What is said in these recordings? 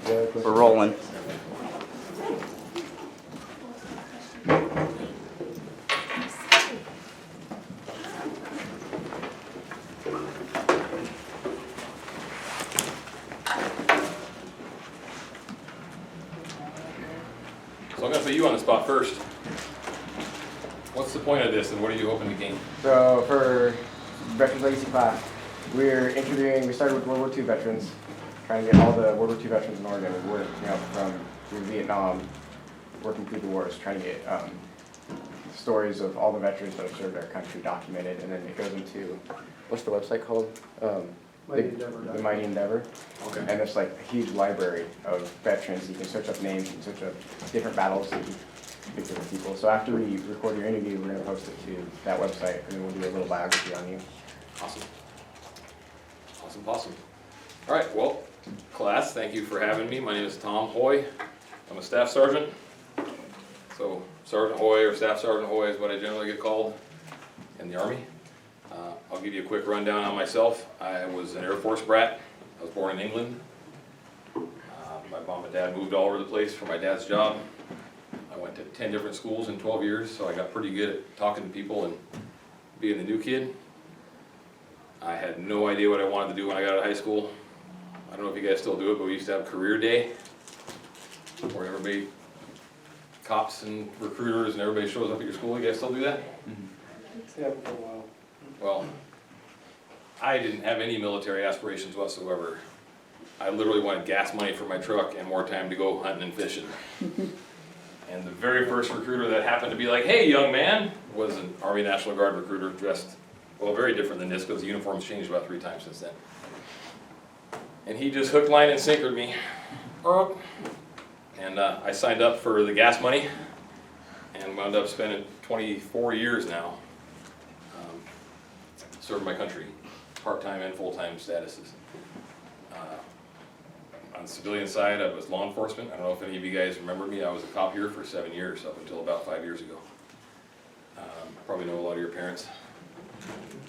We're rolling. So I'm going to put you on the spot first. What's the point of this and what are you hoping to gain? So for Veterans Legacy class, we started with World War II veterans, trying to get all the World War II veterans in Oregon, from through Vietnam, working through the wars, trying to get stories of all the veterans that have served our country documented, and then it goes into, what's the website called? The Mighty Endeavor. Okay. And it's like a huge library of veterans. You can search up names, you can search up different battles, and speak to different people. So after we record your interview, we're going to post it to that website, and then we'll do a little biography on you. Awesome. Awesome. All right, well, class, thank you for having me. My name is Tom Hoy. I'm a staff sergeant. So Sergeant Hoy or Staff Sergeant Hoy is what I generally get called in the Army. I'll give you a quick rundown on myself. I was an Air Force brat. I was born in England. My mom and dad moved all over the place for my dad's job. I went to 10 different schools in 12 years, so I got pretty good at talking to people and being the new kid. I had no idea what I wanted to do when I got out of high school. I don't know if you guys still do it, but we used to have career day where everybody, cops and recruiters and everybody shows up at your school. You guys still do that? Yeah, for a while. Well, I didn't have any military aspirations whatsoever. I literally wanted gas money for my truck and more time to go hunting and fishing. And the very first recruiter that happened to be like, "Hey, young man," was an Army National Guard recruiter dressed, well, very different than this because the uniforms changed about 3 times since then. And he just hook, line, and sinkered me. And I signed up for the gas money and wound up spending 24 years now serving my country, part-time and full-time statuses. On the civilian side, I was law enforcement. I don't know if any of you guys remember me. I was a cop here for 7 years, up until about 5 years ago. Probably know a lot of your parents.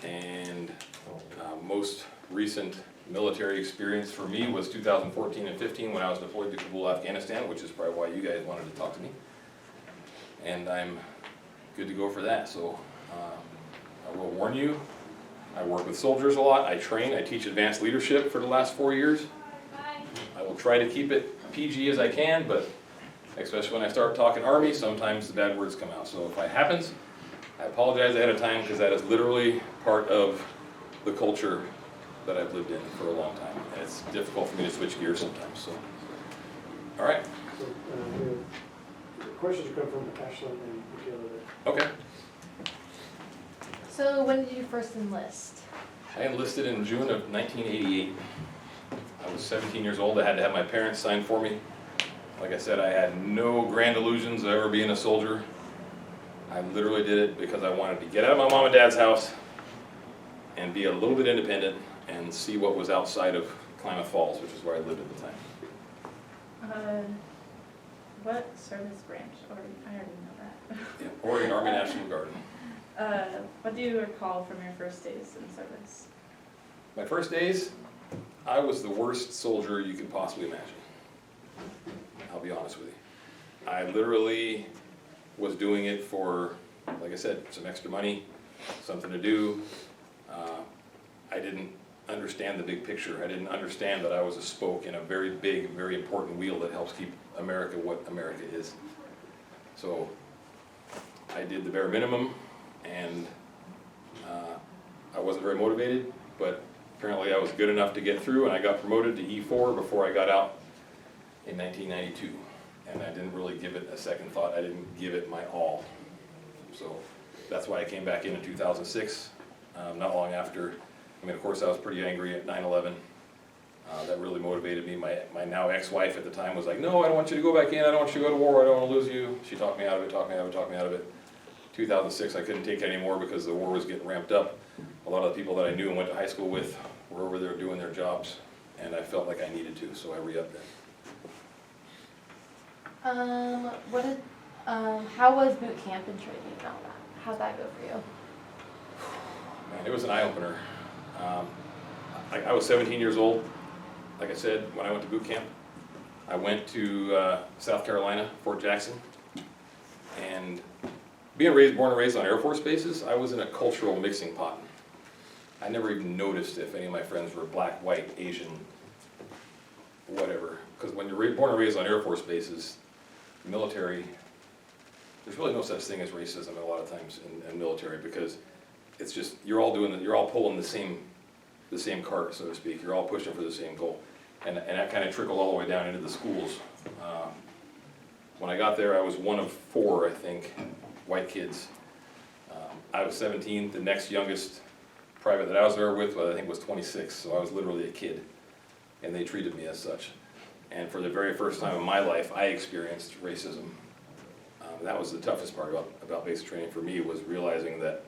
And most recent military experience for me was 2014 and 15 when I was deployed to Kabul, Afghanistan, which is probably why you guys wanted to talk to me. And I'm good to go for that. So I will warn you, I work with soldiers a lot. I train, I teach advanced leadership for the last 4 years. I will try to keep it PG as I can, but especially when I start talking Army, sometimes the bad words come out. So if it happens, I apologize ahead of time because that is literally part of the culture that I've lived in for a long time. And it's difficult for me to switch gears sometimes. So, all right. So, the questions come from Ashley and Michaela. Okay. So when did you first enlist? I enlisted in June of 1988. I was 17 years old. I had to have my parents sign for me. Like I said, I had no grand illusions of ever being a soldier. I literally did it because I wanted to get out of my mom and dad's house and be a little bit independent and see what was outside of Klamath Falls, which is where I lived at the time. What service branch? Or I already know that. Yeah, Oregon Army National Guard. What do you recall from your first days in service? My first days, I was the worst soldier you could possibly imagine. I'll be honest with you. I literally was doing it for, like I said, some extra money, something to do. I didn't understand the big picture. I didn't understand that I was a spoke in a very big, very important wheel that helps keep America what America is. So I did the bare minimum, and I wasn't very motivated, but apparently I was good enough to get through, and I got promoted to E4 before I got out in 1992. And I didn't really give it a second thought. I didn't give it my all. So that's why I came back in 2006, not long after. I mean, of course, I was pretty angry at 9/11. That really motivated me. My now ex-wife at the time was like, "No, I don't want you to go back in. I don't want you to go to war. I don't want to lose you." She talked me out of it, talked me out of it. 2006, I couldn't take it anymore because the war was getting ramped up. A lot of the people that I knew and went to high school with were over there doing their jobs, and I felt like I needed to, so I re-upped it. How was boot camp and training and all that? How'd that go for you? Man, it was an eye-opener. I was 17 years old, like I said, when I went to boot camp. I went to South Carolina, Fort Jackson, and born and raised on Air Force bases, I was in a cultural mixing pot. I never even noticed if any of my friends were black, white, Asian, whatever. Because when you're born and raised on Air Force bases, military, there's really no such thing as racism a lot of times in military, because it's just, you're all pulling the same cart, so to speak. You're all pushing for the same goal. And that kind of trickled all the way down into the schools. When I got there, I was one of 4, I think, white kids. I was 17, the next youngest private that I was there with, I think, was 26, so I was literally a kid. And they treated me as such. And for the very first time in my life, I experienced racism. That was the toughest part about basic training for me, was realizing that,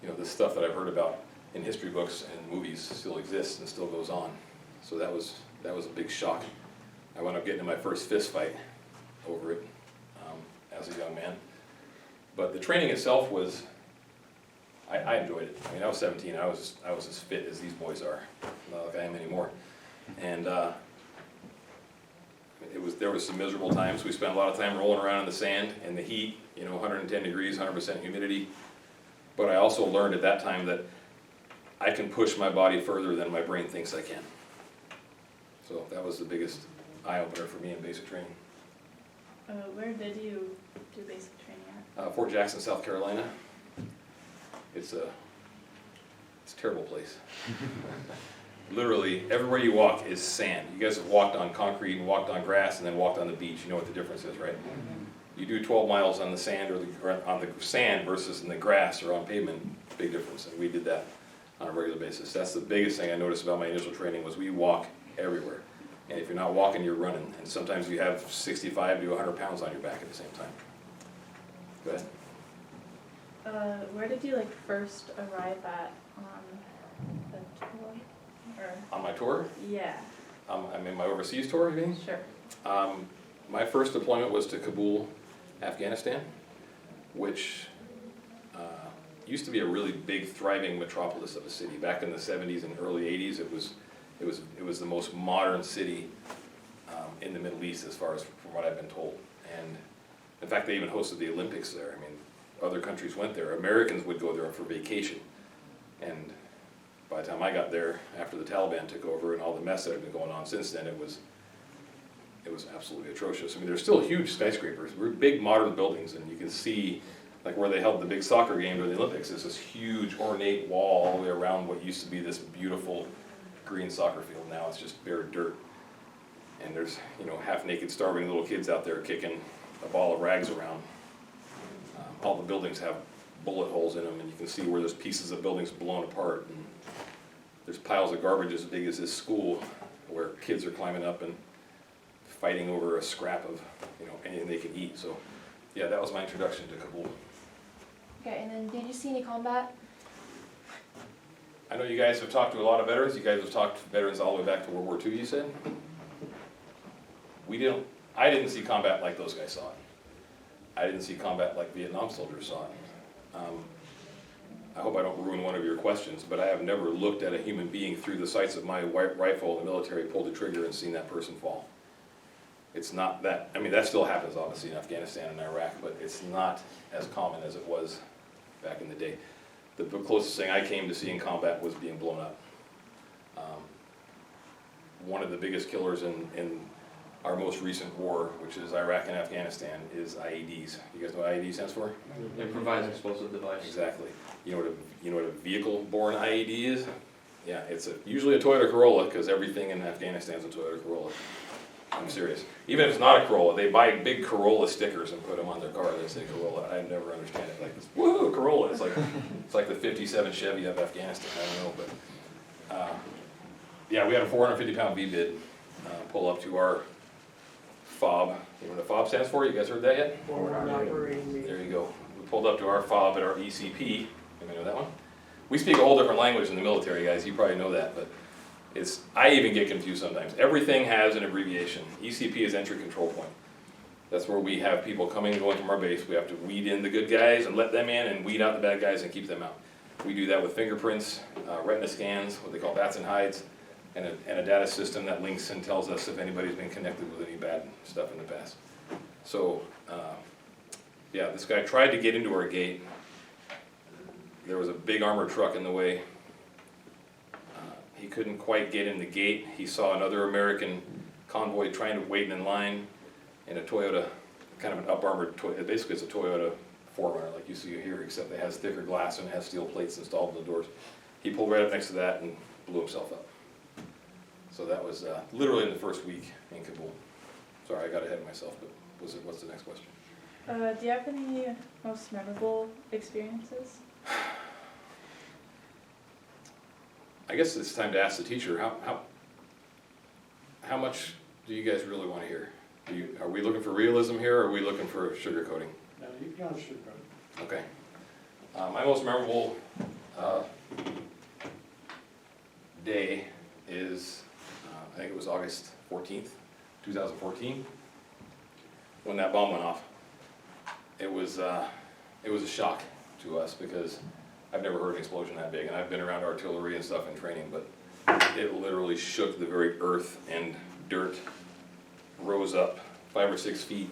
you know, the stuff that I've heard about in history books and movies still exists and still goes on. So that was a big shock. I wound up getting in my first fist fight over it as a young man. But the training itself was, I enjoyed it. I mean, I was 17. I was as fit as these boys are, not like I am anymore. And there was some miserable times. We spent a lot of time rolling around in the sand in the heat, you know, 110 degrees, 100% humidity. But I also learned at that time that I can push my body further than my brain thinks I can. So that was the biggest eye-opener for me in basic training. Where did you do basic training at? Fort Jackson, South Carolina. It's a terrible place. Literally, everywhere you walk is sand. You guys have walked on concrete and walked on grass and then walked on the beach. You know what the difference is, right? You do 12 miles on the sand or on the sand versus in the grass or on pavement, big difference. And we did that on a regular basis. That's the biggest thing I noticed about my initial training, was we walk everywhere. And if you're not walking, you're running. And sometimes you have 65 to 100 pounds on your back at the same time. Go ahead. Where did you first arrive at on the tour? Or, On my tour, yeah, I mean my overseas tour, you mean? sure. My first deployment was to Kabul, Afghanistan, which used to be a really big, thriving metropolis of a city. Back in the 70s and early 80s, it was the most modern city in the Middle East, as far as from what I've been told. And in fact, they even hosted the Olympics there. I mean, other countries went there. Americans would go there for vacation. And by the time I got there, after the Taliban took over and all the mess that had been going on since then, it was absolutely atrocious. I mean, there's still huge skyscrapers, big modern buildings, and you can see, like where they held the big soccer game during the Olympics, is this huge ornate wall all the way around what used to be this beautiful green soccer field. Now it's just bare dirt. And there's, you know, half-naked, starving little kids out there kicking a ball of rags around. All the buildings have bullet holes in them, and you can see where there's pieces of buildings blown apart. And there's piles of garbage as big as this school, where kids are climbing up and fighting over a scrap of, you know, anything they can eat. So, yeah, that was my introduction to Kabul. Okay, and then did you see any combat? I know you guys have talked to a lot of veterans. You guys have talked to veterans all the way back to World War II, you said? I didn't see combat like those guys saw it. I didn't see combat like Vietnam soldiers saw it. I hope I don't ruin one of your questions, but I have never looked at a human being through the sights of my rifle in the military, pulled the trigger, and seen that person fall. It's not that, I mean, that still happens obviously in Afghanistan and Iraq, but it's not as common as it was back in the day. The closest thing I came to seeing combat was being blown up. One of the biggest killers in our most recent war, which is Iraq and Afghanistan, is IEDs. You guys know what IED stands for? Improvised explosive device. Exactly. You know what a vehicle-borne IED is? Yeah, it's usually a Toyota Corolla, because everything in Afghanistan is a Toyota Corolla. I'm serious. Even if it's not a Corolla, they buy big Corolla stickers and put them on their car that say Corolla. I never understand it. Like, woohoo, Corolla! It's like the '57 Chevy of Afghanistan. I don't know, but yeah, we had a 450-pound V-bid pull up to our FOB. You know what a FOB stands for? You guys heard that yet? Forward operating meeting. There you go. We pulled up to our FOB at our ECP. Anybody know that one? We speak a whole different language in the military, guys. You probably know that, but I even get confused sometimes. Everything has an abbreviation. ECP is entry control point. That's where we have people coming and going from our base. We have to weed in the good guys and let them in, and weed out the bad guys and keep them out. We do that with fingerprints, retina scans, what they call bats and hides, and a data system that links and tells us if anybody's been connected with any bad stuff in the past. So, yeah, this guy tried to get into our gate. There was a big armored truck in the way. He couldn't quite get in the gate. He saw another American convoy trying to wait in line in a Toyota, kind of an up-armored Toyota. Basically, it's a Toyota 4Runner like you see here, except it has thicker glass and it has steel plates installed in the doors. He pulled right up next to that and blew himself up. So that was literally in the first week in Kabul. Sorry, I got ahead of myself, but what's the next question? Do you have any most memorable experiences? I guess it's time to ask the teacher, how much do you guys really want to hear? Are we looking for realism here, or are we looking for sugarcoating? No, you can honestly sugarcoat it. Okay. My most memorable day is, I think it was August 14th, 2014, when that bomb went off. It was a shock to us because I've never heard an explosion that big, and I've been around artillery and stuff in training, but it literally shook the very earth, and dirt rose up 5 or 6 feet.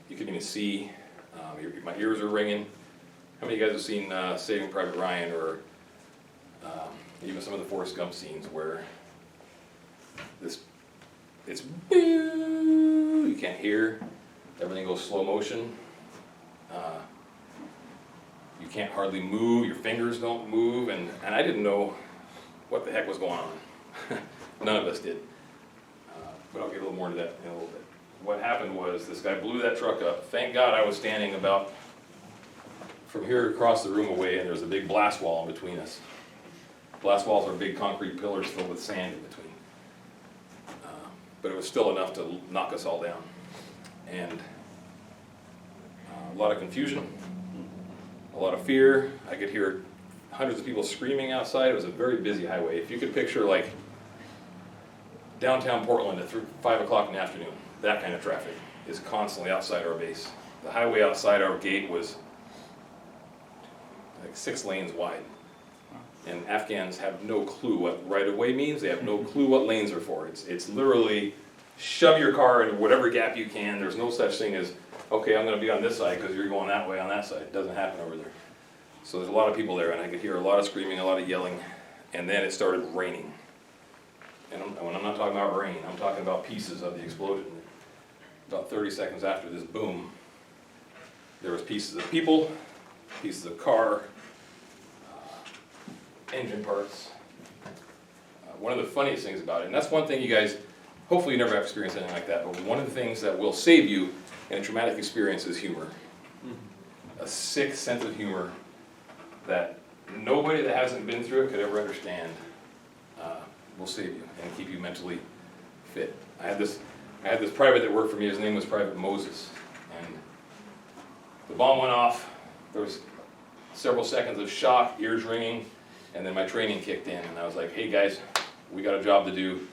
You couldn't even see. My ears are ringing. How many of you guys have seen Saving Private Ryan, or even some of the Forrest Gump scenes where it's boo, you can't hear, everything goes slow motion. You can't hardly move, your fingers don't move, and I didn't know what the heck was going on. None of us did. But I'll get a little more into that in a little bit. What happened was this guy blew that truck up. Thank God I was standing about from here across the room away, and there's a big blast wall in between us. Blast walls are big concrete pillars filled with sand in between. But it was still enough to knock us all down. And a lot of confusion, a lot of fear. I could hear hundreds of people screaming outside. It was a very busy highway. If you could picture like downtown Portland at 5 o'clock in the afternoon, that kind of traffic is constantly outside our base. The highway outside our gate was like 6 lanes wide. And Afghans have no clue what right-of-way means. They have no clue what lanes are for. It's literally shove your car into whatever gap you can. There's no such thing as, okay, I'm going to be on this side because you're going that way on that side. It doesn't happen over there. So there's a lot of people there, and I could hear a lot of screaming, a lot of yelling, and then it started raining. And when I'm not talking about rain, I'm talking about pieces of the explosion. About 30 seconds after this boom, there was pieces of people, pieces of car, engine parts. One of the funniest things about it, and that's one thing you guys, hopefully you never have experienced anything like that, but one of the things that will save you in a traumatic experience is humor. A sick sense of humor that nobody that hasn't been through it could ever understand will save you and keep you mentally fit. I had this private that worked for me, his name was Private Moses, and the bomb went off, there was several seconds of shock, ears ringing, and then my training kicked in, and I was like, hey guys, we got a job to do.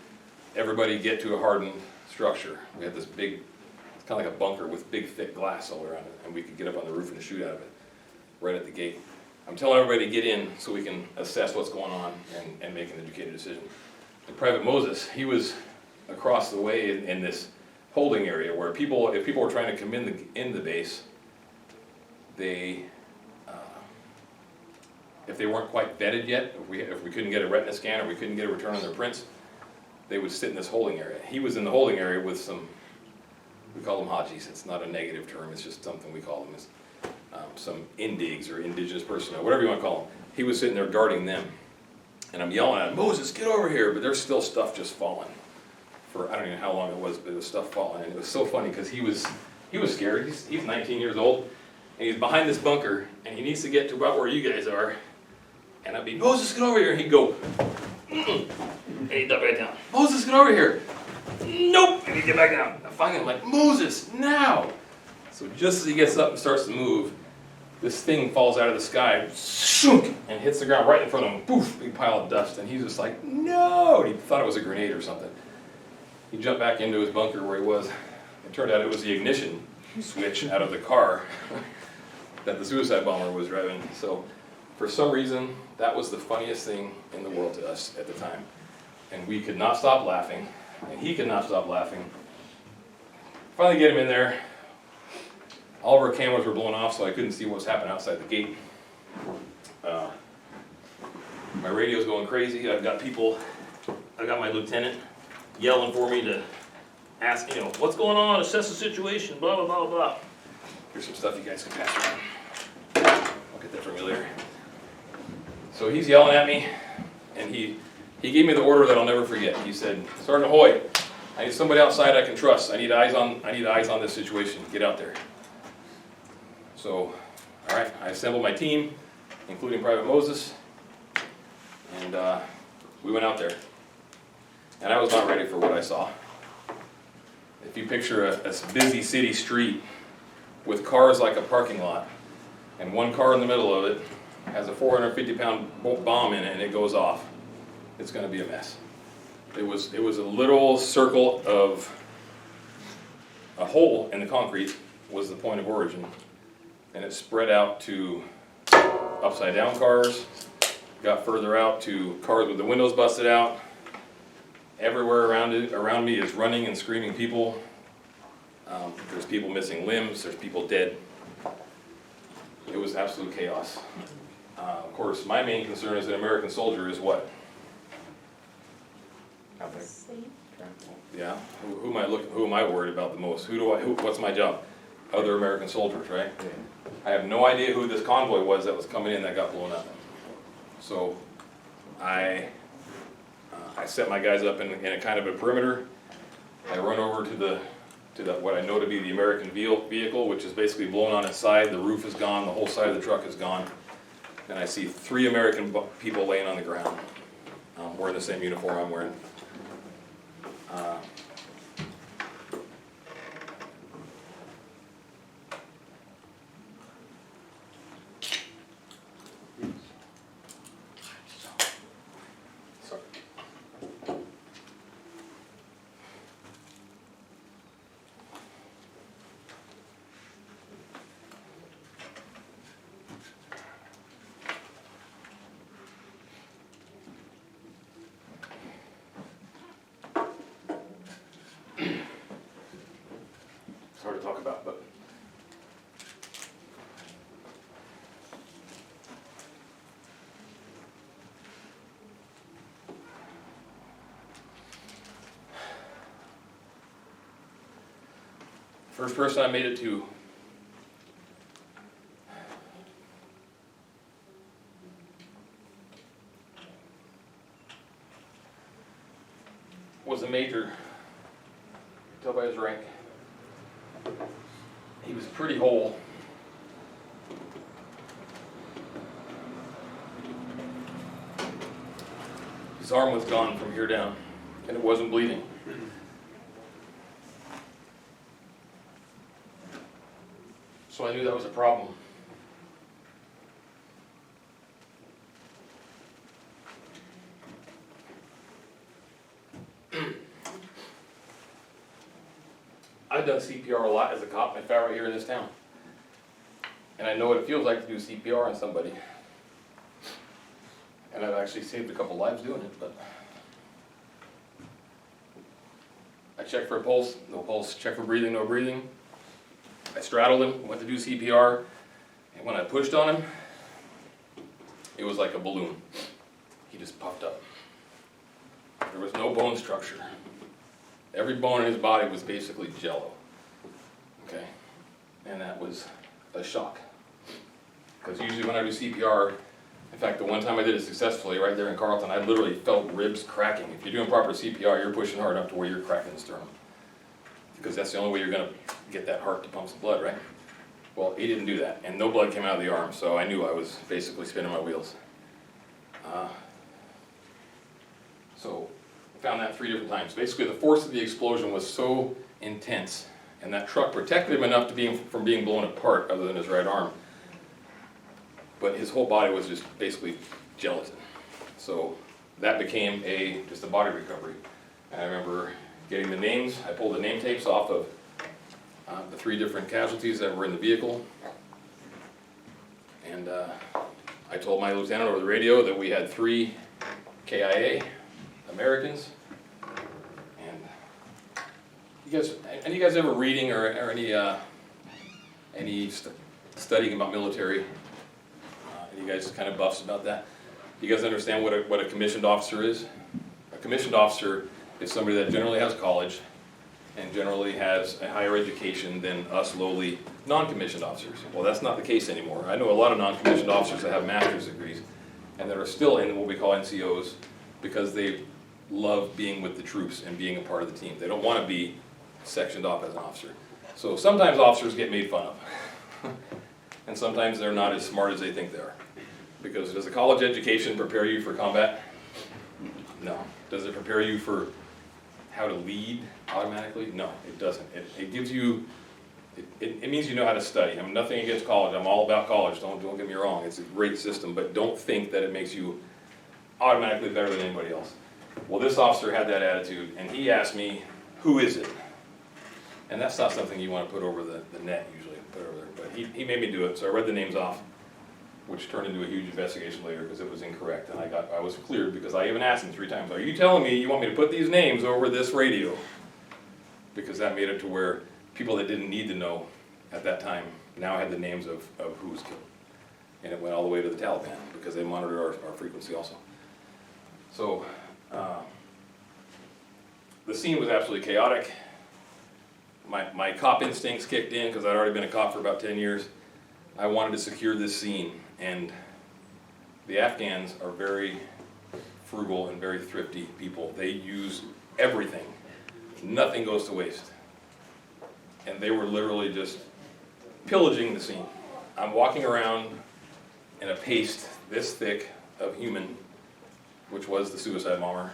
Everybody get to a hardened structure. We had this big, it's kind of like a bunker with big thick glass all around it, and we could get up on the roof and shoot out of it, right at the gate. I'm telling everybody to get in so we can assess what's going on and make an educated decision. The Private Moses, he was across the way in this holding area where if people were trying to come in the base, they, if they weren't quite vetted yet, if we couldn't get a retina scan or we couldn't get a return on their prints, they would sit in this holding area. He was in the holding area with some, we call them Hajis. It's not a negative term, it's just something we call them. Some indigs or indigenous personnel, whatever you want to call them. He was sitting there guarding them. And I'm yelling at him, Moses, get over here, but there's still stuff just falling. For, I don't even know how long it was, but it was stuff falling. And it was so funny because he was scared. He's 19 years old, and he's behind this bunker, and he needs to get to about where you guys are. And I'd be, Moses, get over here. And he'd go, and he'd duck right down. Moses, get over here. Nope, and he'd get back down. And finally, I'm like, Moses, now. So just as he gets up and starts to move, this thing falls out of the sky, shook, and hits the ground right in front of him. Poof, big pile of dust. And he's just like, no. And he thought it was a grenade or something. He jumped back into his bunker where he was. It turned out it was the ignition switch out of the car that the suicide bomber was driving. So for some reason, that was the funniest thing in the world to us at the time. And we could not stop laughing, and he could not stop laughing. Finally get him in there. All of our cameras were blown off, so I couldn't see what was happening outside the gate. My radio's going crazy. I've got my lieutenant yelling for me to ask, what's going on, assess the situation, blah, blah, blah, blah. Here's some stuff you guys can pass around. I'll get that from you later. So he's yelling at me, and he gave me the order that I'll never forget. He said, Sergeant Hoy, I need somebody outside I can trust. I need eyes on this situation. Get out there. So, all right, I assembled my team, including Private Moses, and we went out there. And I was not ready for what I saw. If you picture a busy city street with cars like a parking lot, and one car in the middle of it has a 450-pound bomb in it and it goes off, it's going to be a mess. It was a little circle of a hole in the concrete was the point of origin, and it spread out to upside down cars, got further out to cars with the windows busted out. Everywhere around me is running and screaming people. There's people missing limbs, there's people dead. It was absolute chaos. Of course, my main concern as an American soldier is what? Safe travel. Yeah, who am I worried about the most? What's my job? Other American soldiers, right? I have no idea who this convoy was that was coming in that got blown up. So I set my guys up in a kind of a perimeter. I run over to the what I know to be the American vehicle, which is basically blown on its side. The roof is gone, the whole side of the truck is gone. And I see 3 American people laying on the ground, wearing the same uniform I'm wearing. It's hard to talk about, but first person I made it to was a major. Tell by his rank. He was pretty whole. His arm was gone from here down, and it wasn't bleeding. So I knew that was a problem. I've done CPR a lot as a cop, in fact, right here in this town. And I know what it feels like to do CPR on somebody. And I've actually saved a couple lives doing it, but I checked for a pulse, no pulse, checked for breathing, no breathing. I straddled him, went to do CPR, and when I pushed on him, it was like a balloon. He just puffed up. There was no bone structure. Every bone in his body was basically jello. Okay? And that was a shock. Because usually when I do CPR, in fact, the one time I did it successfully right there in Carlton, I literally felt ribs cracking. If you're doing proper CPR, you're pushing hard enough to where you're cracking the sternum. Because that's the only way you're going to get that heart to pump some blood, right? Well, he didn't do that, and no blood came out of the arm, so I knew I was basically spinning my wheels. So I found that 3 different times. Basically, the force of the explosion was so intense, and that truck protected him enough from being blown apart, other than his right arm. But his whole body was just basically gelatin. So that became just a body recovery. And I remember getting the names. I pulled the name tapes off of the 3 different casualties that were in the vehicle. And I told my lieutenant over the radio that we had 3 KIA, Americans. And you guys ever reading or any studying about military? Any guys kind of buffs about that? You guys understand what a commissioned officer is? A commissioned officer is somebody that generally has college and generally has a higher education than us lowly non-commissioned officers. Well, that's not the case anymore. I know a lot of non-commissioned officers that have master's degrees and that are still in what we call NCOs because they love being with the troops and being a part of the team. They don't want to be sectioned off as an officer. So sometimes officers get made fun of. And sometimes they're not as smart as they think they are. Because does a college education prepare you for combat? No. Does it prepare you for how to lead automatically? No, it doesn't. It gives you, it means you know how to study. I'm nothing against college. I'm all about college. Don't get me wrong. It's a great system, but don't think that it makes you automatically better than anybody else. Well, this officer had that attitude, and he asked me, who is it? And that's not something you want to put over the net usually, put over there. But he made me do it, so I read the names off, which turned into a huge investigation later because it was incorrect. And I was cleared because I even asked him 3 times, are you telling me you want me to put these names over this radio? Because that made it to where people that didn't need to know at that time now had the names of who was killed. And it went all the way to the Taliban because they monitor our frequency also. So the scene was absolutely chaotic. My cop instincts kicked in because I'd already been a cop for about 10 years. I wanted to secure this scene, and the Afghans are very frugal and very thrifty people. They use everything. Nothing goes to waste. And they were literally just pillaging the scene. I'm walking around in a paste this thick of human, which was the suicide bomber.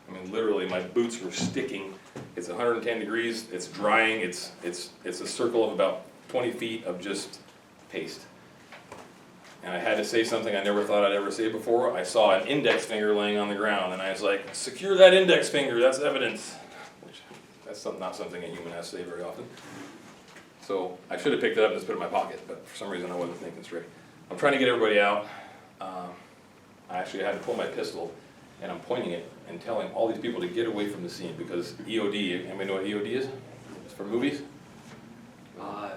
I mean, literally, my boots were sticking. It's 110 degrees, it's drying, it's a circle of about 20 feet of just paste. And I had to say something I never thought I'd ever say before. I saw an index finger laying on the ground, and I was like, secure that index finger, that's evidence. Which, that's not something a human has to say very often. So I should have picked it up and just put it in my pocket, but for some reason I wasn't thinking straight. I'm trying to get everybody out. I actually had to pull my pistol, and I'm pointing it and telling all these people to get away from the scene because EOD, anybody know what EOD is? It's for movies?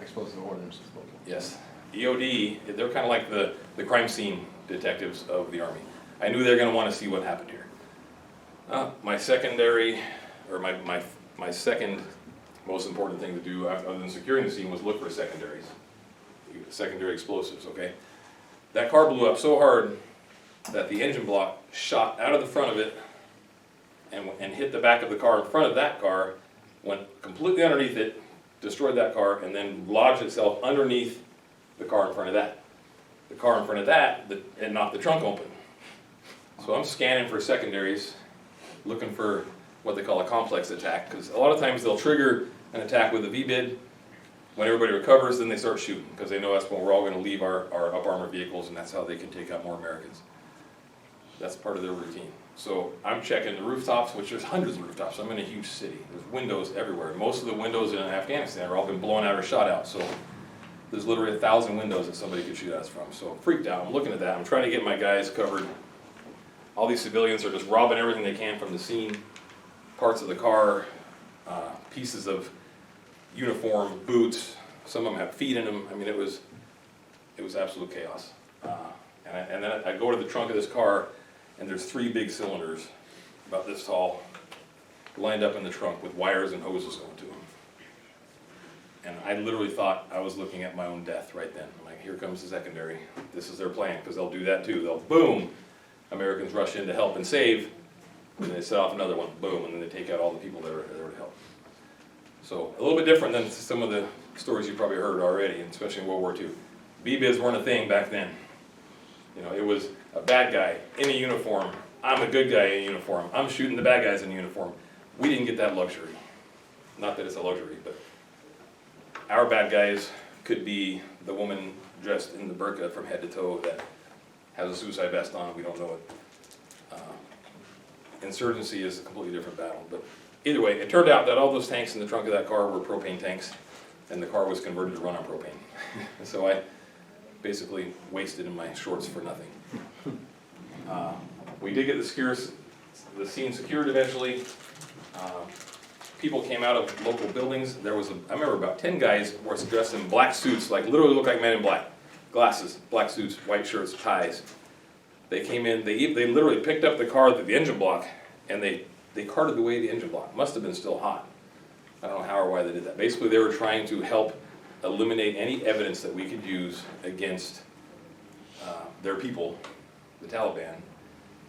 Explosive ordnance disposal. Yes. EOD, they're kind of like the crime scene detectives of the Army. I knew they were going to want to see what happened here. My secondary, or my second most important thing to do other than securing the scene was look for secondaries. Secondary explosives, okay? That car blew up so hard that the engine block shot out of the front of it and hit the back of the car in front of that car, went completely underneath it, destroyed that car, and then lodged itself underneath the car in front of that. The car in front of that, it knocked the trunk open. So I'm scanning for secondaries, looking for what they call a complex attack, because a lot of times they'll trigger an attack with a V-bid. When everybody recovers, then they start shooting, because they know that's when we're all going to leave our up-armored vehicles, and that's how they can take out more Americans. That's part of their routine. So I'm checking the rooftops, which there's hundreds of rooftops. I'm in a huge city. There's windows everywhere. Most of the windows in Afghanistan have all been blown out or shot out. So there's literally 1,000 windows that somebody could shoot at us from. So freaked out. I'm looking at that. I'm trying to get my guys covered. All these civilians are just robbing everything they can from the scene. Parts of the car, pieces of uniform, boots. Some of them have feet in them. I mean, it was absolute chaos. And then I go to the trunk of this car, and there's 3 big cylinders, about this tall, lined up in the trunk with wires and hoses going to them. And I literally thought I was looking at my own death right then. I'm like, here comes the secondary. This is their plan, because they'll do that too. They'll, boom, Americans rush in to help and save, and then they set off another one, boom, and then they take out all the people that are there to help. So a little bit different than some of the stories you probably heard already, especially in World War II. B-bids weren't a thing back then. You know, it was a bad guy in a uniform. I'm a good guy in a uniform. I'm shooting the bad guys in uniform. We didn't get that luxury. Not that it's a luxury, but our bad guys could be the woman dressed in the burqa from head to toe that has a suicide vest on. We don't know it. Insurgency is a completely different battle. But either way, it turned out that all those tanks in the trunk of that car were propane tanks, and the car was converted to run on propane. And so I basically wasted in my shorts for nothing. We did get the the scene secured eventually. People came out of local buildings. There was, I remember about 10 guys were dressed in black suits, like literally looked like men in black. Glasses, black suits, white shirts, ties. They came in, they literally picked up the car, the engine block, and they carted away the engine block. Must have been still hot. I don't know how or why they did that. Basically, they were trying to help eliminate any evidence that we could use against their people, the Taliban.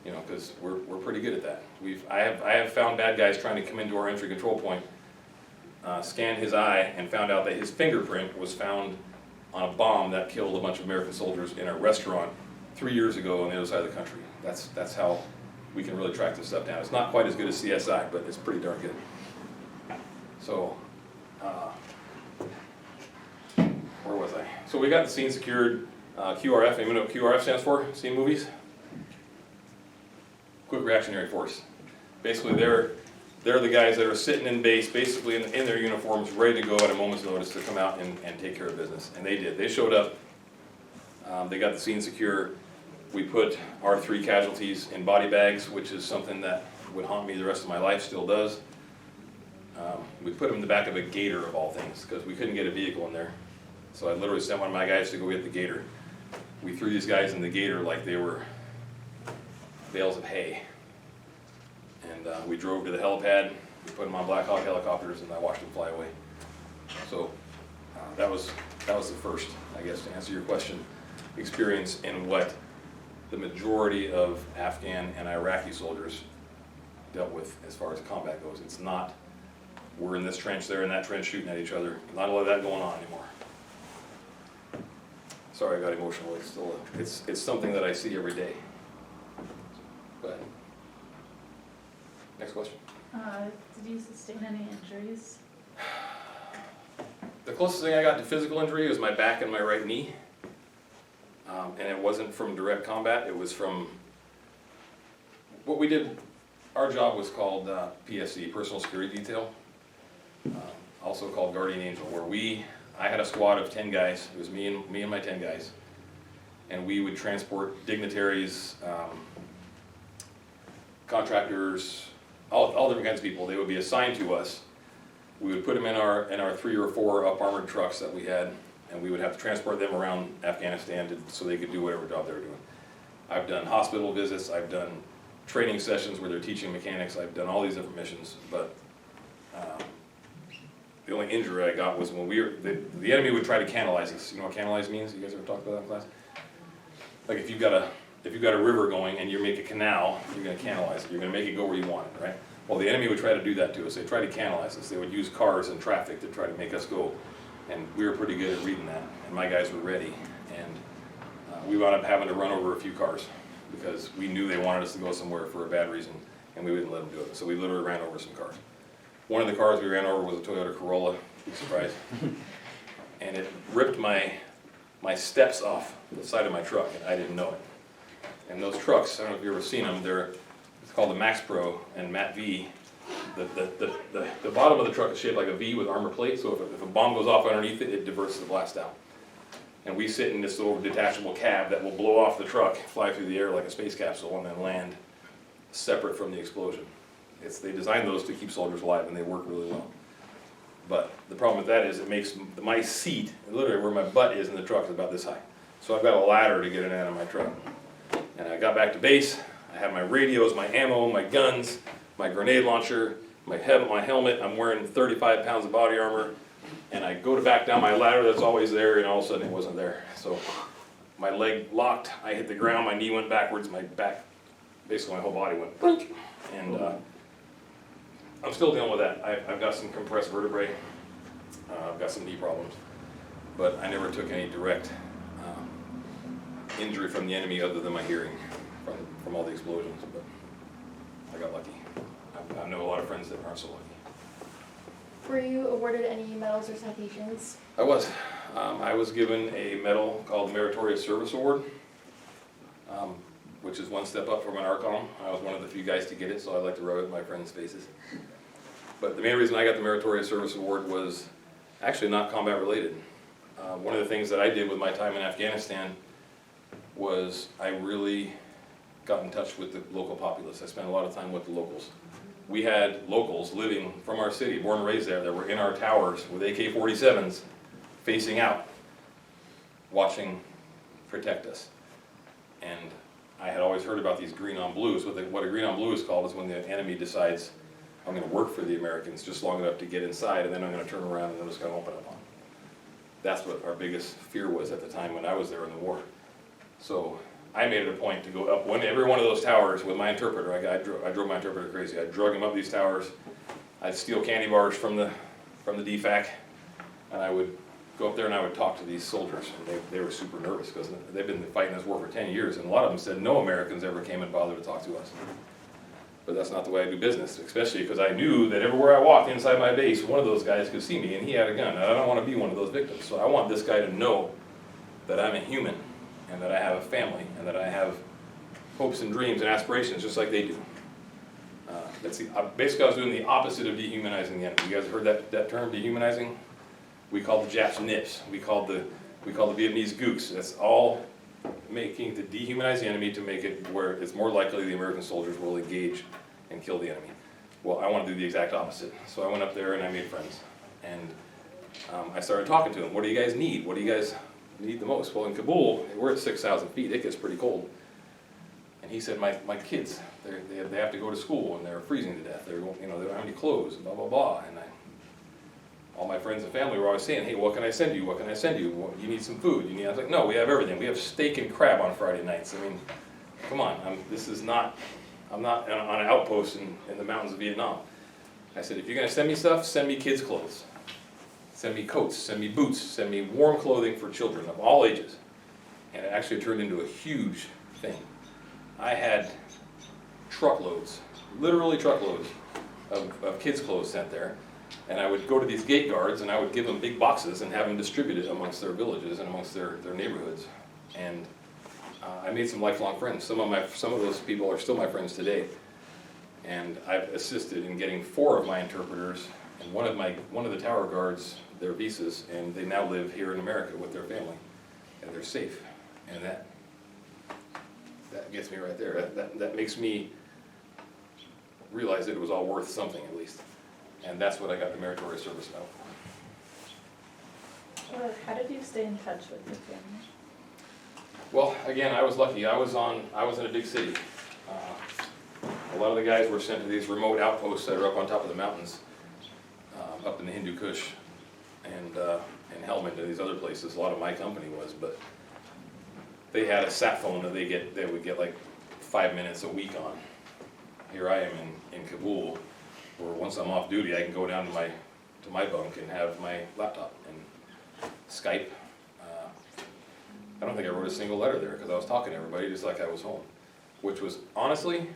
You know, because we're pretty good at that. I have found bad guys trying to come into our entry control point, scanned his eye, and found out that his fingerprint was found on a bomb that killed a bunch of American soldiers in a restaurant 3 years ago on the other side of the country. That's how we can really track this stuff down. It's not quite as good as CSI, but it's pretty darn good. So, where was I? So we got the scene secured. QRF, you know what QRF stands for? Scene movies? Quick Reactionary Force. Basically, they're the guys that are sitting in base, basically in their uniforms, ready to go at a moment's notice to come out and take care of business. And they did. They showed up. They got the scene secure. We put our 3 casualties in body bags, which is something that would haunt me the rest of my life, still does. We put them in the back of a gator, of all things, because we couldn't get a vehicle in there. So I literally sent one of my guys to go get the gator. We threw these guys in the gator like they were bales of hay. And we drove to the helipad, we put them on Black Hawk helicopters, and I watched them fly away. So that was the first, I guess, to answer your question, experience in what the majority of Afghan and Iraqi soldiers dealt with as far as combat goes. It's not, we're in this trench, they're in that trench shooting at each other. Not a lot of that going on anymore. Sorry, I got emotional. It's still it's something that I see every day. Go ahead. Next question. Did you sustain any injuries? The closest thing I got to physical injury was my back and my right knee. And it wasn't from direct combat, it was from what we did. Our job was called PSC, Personal Security Detail, also called Guardian Angel, where I had a squad of 10 guys. It was me and my 10 guys. And we would transport dignitaries, contractors, all different kinds of people. They would be assigned to us. We would put them in our 3 or 4 up-armored trucks that we had, and we would have to transport them around Afghanistan so they could do whatever job they were doing. I've done hospital visits, I've done training sessions where they're teaching mechanics, I've done all these different missions, but the only injury I got was when the enemy would try to canalize us. You know what canalize means? You guys ever talked about that in class? Like if you've got a river going and you make a canal, you're going to canalize it. You're going to make it go where you want it, right? Well, the enemy would try to do that to us. They try to canalize us. They would use cars and traffic to try to make us go. And we were pretty good at reading that. And my guys were ready. And we wound up having to run over a few cars because we knew they wanted us to go somewhere for a bad reason, and we wouldn't let them do it. So we literally ran over some cars. One of the cars we ran over was a Toyota Corolla. Big surprise. And it ripped my steps off the side of my truck, and I didn't know it. And those trucks, I don't know if you've ever seen them, it's called the Max Pro and Mat V. The bottom of the truck is shaped like a V with armor plate, so if a bomb goes off underneath it, it diverts the blast out. And we sit in this little detachable cab that will blow off the truck, fly through the air like a space capsule, and then land separate from the explosion. They designed those to keep soldiers alive, and they work really well. But the problem with that is it makes my seat, literally where my butt is in the truck, is about this high. So I've got a ladder to get it out of my truck. And I got back to base, I have my radios, my ammo, my guns, my grenade launcher, my helmet. I'm wearing 35 pounds of body armor. And I go to back down my ladder that's always there, and all of a sudden it wasn't there. So my leg locked, I hit the ground, my knee went backwards, my back, basically my whole body went blink. And I'm still dealing with that. I've got some compressed vertebrae, I've got some knee problems, but I never took any direct injury from the enemy other than my hearing from all the explosions, but I got lucky. I know a lot of friends that aren't so lucky. Were you awarded any medals or citations? I was given a medal called the Meritorious Service Award, which is one step up from an ARCOM. I was one of the few guys to get it, so I like to rub it in my friends' faces. But the main reason I got the Meritorious Service Award was actually not combat related. One of the things that I did with my time in Afghanistan was I really got in touch with the local populace. I spent a lot of time with the locals. We had locals living from our city, born and raised there, that were in our towers with AK-47s facing out, watching protect us. And I had always heard about these green on blues. What a green on blue is called is when the enemy decides, I'm going to work for the Americans just long enough to get inside, and then I'm going to turn around and I'm just going to open up on them. That's what our biggest fear was at the time when I was there in the war. So I made it a point to go up every one of those towers with my interpreter. I drove my interpreter crazy. I drug him up these towers. I'd steal candy bars from the DFAC, and I would go up there and I would talk to these soldiers. And they were super nervous because they've been fighting this war for 10 years, and a lot of them said no Americans ever came and bothered to talk to us. But that's not the way I do business, especially because I knew that everywhere I walked inside my base, one of those guys could see me and he had a gun. And I don't want to be one of those victims. So I want this guy to know that I'm a human and that I have a family and that I have hopes and dreams and aspirations just like they do. Basically I was doing the opposite of dehumanizing the enemy. You guys heard that term, dehumanizing? We called the Japs nips. We called the Vietnamese gooks. That's all making to dehumanize the enemy to make it where it's more likely the American soldiers will engage and kill the enemy. Well, I want to do the exact opposite. So I went up there and I made friends. And I started talking to them. What do you guys need? What do you guys need the most? Well, in Kabul, we're at 6,000 feet. It gets pretty cold. And he said, my kids, they have to go to school and they're freezing to death. They don't have any clothes, blah, blah, blah. And all my friends and family were always saying, hey, what can I send you? What can I send you? What, you need some food. I was like, no, we have everything. We have steak and crab on Friday nights. I mean, come on. I'm not on an outpost in the mountains of Vietnam. I said, if you're going to send me stuff, send me kids' clothes. Send me coats, send me boots, send me warm clothing for children of all ages. And it actually turned into a huge thing. I had truckloads, literally truckloads of kids' clothes sent there. And I would go to these gate guards and I would give them big boxes and have them distributed amongst their villages and amongst their neighborhoods. And I made some lifelong friends. Some of those people are still my friends today. And I've assisted in getting 4 of my interpreters and one of the tower guards their visas, and they now live here in America with their family, and they're safe. And that gets me right there. That makes me realize that it was all worth something at least. And that's what I got the meritorious service medal for. Well, how did you stay in touch with your family? Well, again, I was lucky. I was in a big city. A lot of the guys were sent to these remote outposts that are up on top of the mountains, up in the Hindu Kush, and Helmand and these other places. A lot of my company was, but they had a sat phone that they would get like 5 minutes a week on. Here I am in Kabul, where once I'm off duty, I can go down to my bunk and have my laptop and Skype. I don't think I wrote a single letter there because I was talking to everybody just like I was home, which was honestly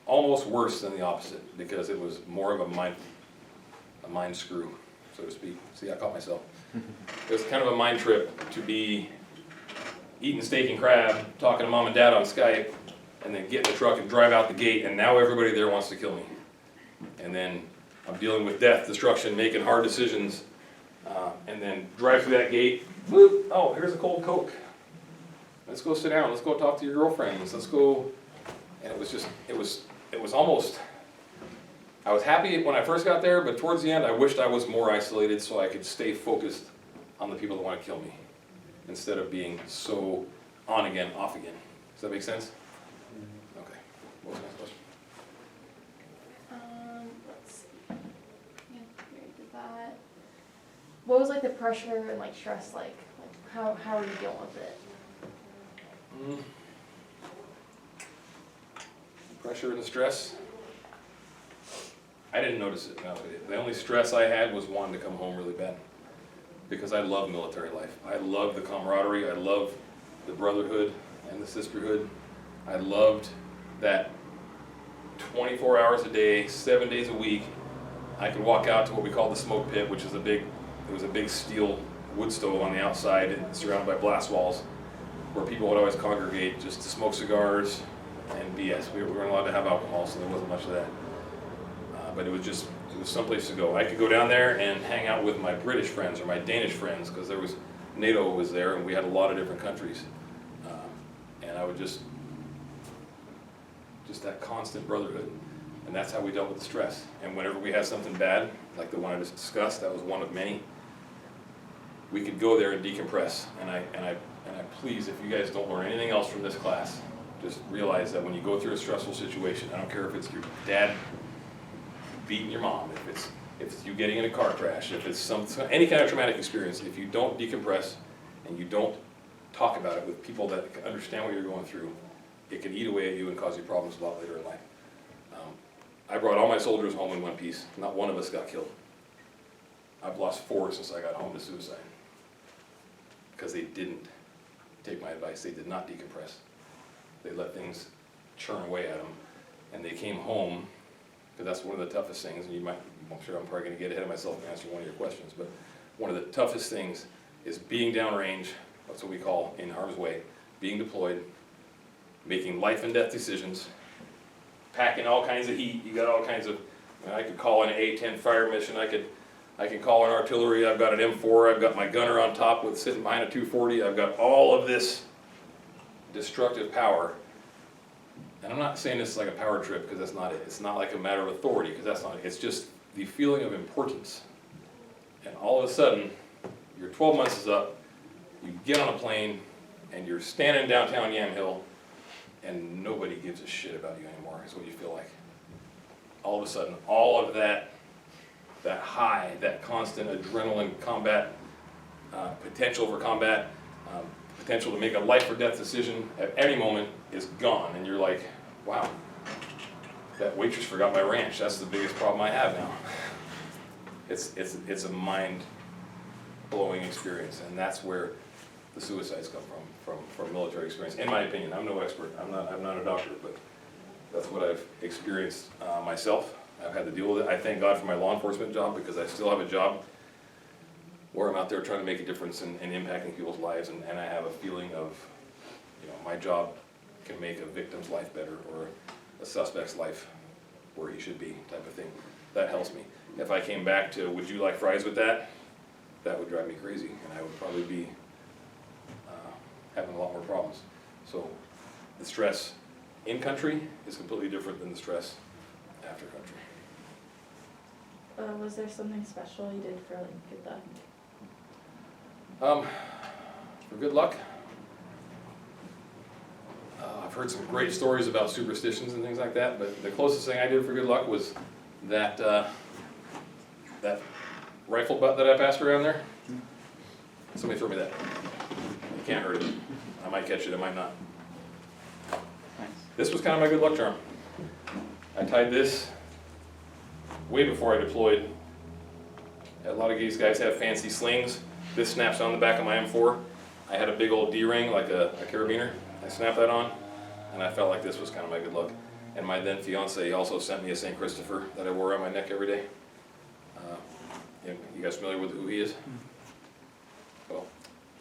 almost worse than the opposite because it was more of a mind screw, so to speak. See, I caught myself. It was kind of a mind trip to be eating steak and crab, talking to mom and dad on Skype, and then get in the truck and drive out the gate, and now everybody there wants to kill me. And then I'm dealing with death, destruction, making hard decisions, and then drive through that gate, whoop, oh, here's a cold Coke. Let's go sit down, let's go talk to your girlfriends, let's go, and it was almost, I was happy when I first got there, but towards the end I wished I was more isolated so I could stay focused on the people that want to kill me, instead of being so on again, off again. Does that make sense? Okay, what was the next question? Let's see. Yeah, we already did that. What was like the pressure and like stress like? Like how are you dealing with it? Pressure and the stress? I didn't notice it, no. The only stress I had was wanting to come home really bad. Because I love military life. I love the camaraderie, I love the brotherhood and the sisterhood. I loved that 24 hours a day, 7 days a week, I could walk out to what we call the smoke pit, which is it was a big steel wood stove on the outside and surrounded by blast walls, where people would always congregate just to smoke cigars and BS. We weren't allowed to have alcohol, so there wasn't much of that. But it was someplace to go. I could go down there and hang out with my British friends or my Danish friends, because NATO was there and we had a lot of different countries. And I would just just that constant brotherhood. And that's how we dealt with the stress. And whenever we had something bad, like the one I just discussed, that was one of many, we could go there and decompress. And I please, if you guys don't learn anything else from this class, just realize that when you go through a stressful situation, I don't care if it's your dad beating your mom, if it's you getting in a car crash, if it's any kind of traumatic experience, if you don't decompress and you don't talk about it with people that understand what you're going through, it can eat away at you and cause you problems a lot later in life. I brought all my soldiers home in one piece. Not one of us got killed. I've lost 4 since I got home to suicide. Because they didn't take my advice. They did not decompress. They let things churn away at them. And they came home, because that's one of the toughest things, and I'm sure I'm probably going to get ahead of myself and answer one of your questions, but one of the toughest things is being downrange, that's what we call in harm's way, being deployed, making life and death decisions, packing all kinds of heat. You got all kinds of, I could call an A-10 fire mission, I could call an artillery, I've got an M4, I've got my gunner on top with sitting behind a 240, I've got all of this destructive power. And I'm not saying this is like a power trip, because that's not it. It's not like a matter of authority, because that's not it. It's just the feeling of importance. And all of a sudden, your 12 months is up, you get on a plane, and you're standing downtown Yamhill, and nobody gives a shit about you anymore, is what you feel like. All of a sudden, all of that high, that constant adrenaline combat, potential for combat, potential to make a life or death decision at any moment is gone, and you're like, wow, that waitress forgot my ranch. That's the biggest problem I have now. It's a mind-blowing experience, and that's where the suicides come from military experience. In my opinion, I'm no expert. I'm not a doctor, but that's what I've experienced myself. I've had to deal with it. I thank God for my law enforcement job, because I still have a job where I'm out there trying to make a difference in impacting people's lives, and I have a feeling of, my job can make a victim's life better, or a suspect's life where he should be, type of thing. That helps me. If I came back to, would you like fries with that? That would drive me crazy, and I would probably be having a lot more problems. So the stress in country is completely different than the stress after country. Was there something special you did for good luck? For good luck, I've heard some great stories about superstitions and things like that, but the closest thing I did for good luck was that that rifle butt that I passed around there. Somebody throw me that. You can't hurt it. I might catch it, I might not. This was kind of my good luck charm. I tied this way before I deployed. A lot of these guys have fancy slings. This snaps on the back of my M4. I had a big old D-ring, like a carabiner. I snapped that on, and I felt like this was kind of my good luck. And my then fiance also sent me a St. Christopher that I wore around my neck every day. You guys familiar with who he is? Well,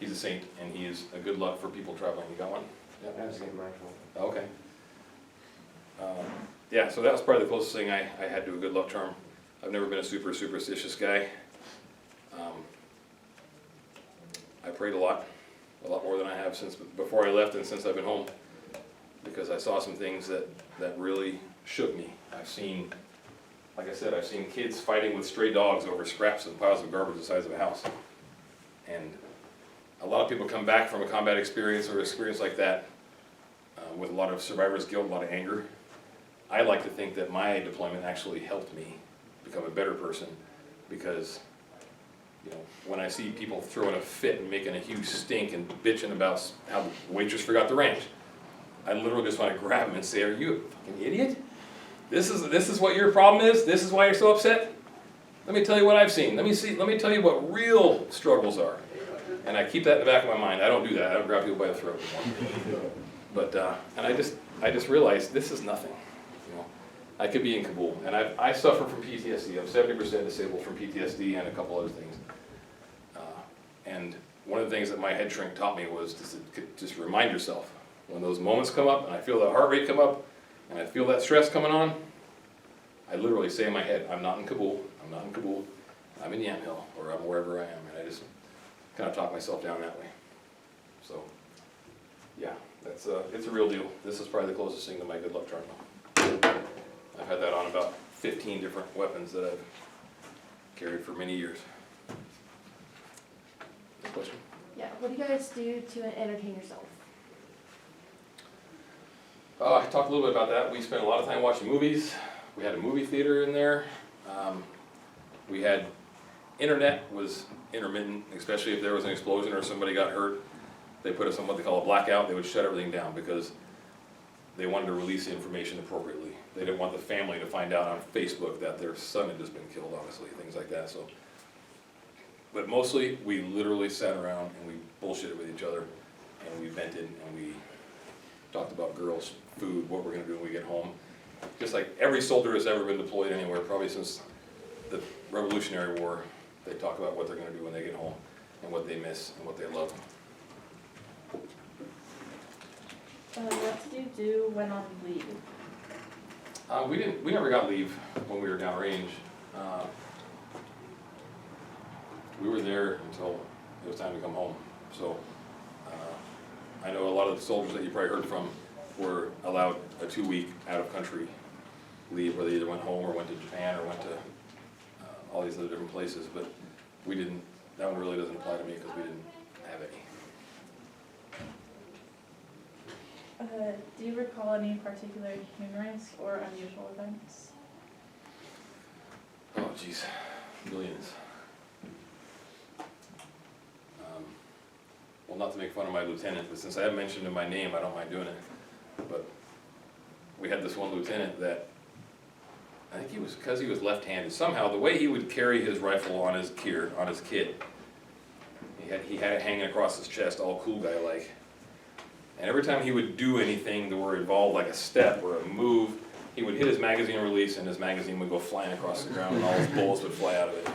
he's a saint, and he is a good luck for people traveling. You got one? Yeah, I was getting my phone. Okay. Yeah, so that was probably the closest thing I had to a good luck charm. I've never been a super superstitious guy. I prayed a lot more than I have since before I left and since I've been home, because I saw some things that really shook me. I've seen, like I said, I've seen kids fighting with stray dogs over scraps and piles of garbage the size of a house. And a lot of people come back from a combat experience or experience like that with a lot of survivor's guilt, a lot of anger. I like to think that my deployment actually helped me become a better person, because when I see people throwing a fit and making a huge stink and bitching about how the waitress forgot the ranch, I literally just want to grab them and say, "Are you a fucking idiot? This is what your problem is? This is why you're so upset? Let me tell you what I've seen. Let me tell you what real struggles are." And I keep that in the back of my mind. I don't do that. I don't grab people by the throat anymore. But and I just realized this is nothing. I could be in Kabul, and I suffer from PTSD. I'm 70% disabled from PTSD and a couple other things. And one of the things that my head shrink taught me was just remind yourself, when those moments come up and I feel that heart rate come up and I feel that stress coming on, I literally say in my head, I'm not in Kabul, I'm not in Kabul, I'm in Yamhill, or I'm wherever I am, and I just kind of talk myself down that way. So, yeah, it's a real deal. This is probably the closest thing to my good luck charm. had that on about 15 different weapons that I've carried for many years. Next question? Yeah, what do you guys do to entertain yourself? I talked a little bit about that. We spent a lot of time watching movies. We had a movie theater in there. We had internet was intermittent, especially if there was an explosion or somebody got hurt. They put us on what they call a blackout. They would shut everything down because they wanted to release the information appropriately. They didn't want the family to find out on Facebook that their son had just been killed, obviously, things like that. So, but mostly we literally sat around and we bullshitted with each other, and we vented and we talked about girls, food, what we're gonna do when we get home. Just like every soldier has ever been deployed anywhere, probably since the Revolutionary War, they talk about what they're gonna do when they get home and what they miss and what they love. What did you do when on leave? We never got leave when we were downrange. We were there until it was time to come home. So I know a lot of the soldiers that you probably heard from were allowed a 2-week out-of-country leave, where they either went home or went to Japan or went to all these other different places, but we didn't, that one really doesn't apply to me because we didn't have any. Do you recall any particular humorous or unusual events? Oh geez, millions. Well, not to make fun of my lieutenant, but since I haven't mentioned him by name, I don't mind doing it. But we had this one lieutenant that, I think he was, because he was left-handed, somehow the way he would carry his rifle on his kit, he had it hanging across his chest, all cool guy-like. And every time he would do anything that were involved, like a step or a move, he would hit his magazine release and his magazine would go flying across the ground and all his bullets would fly out of it.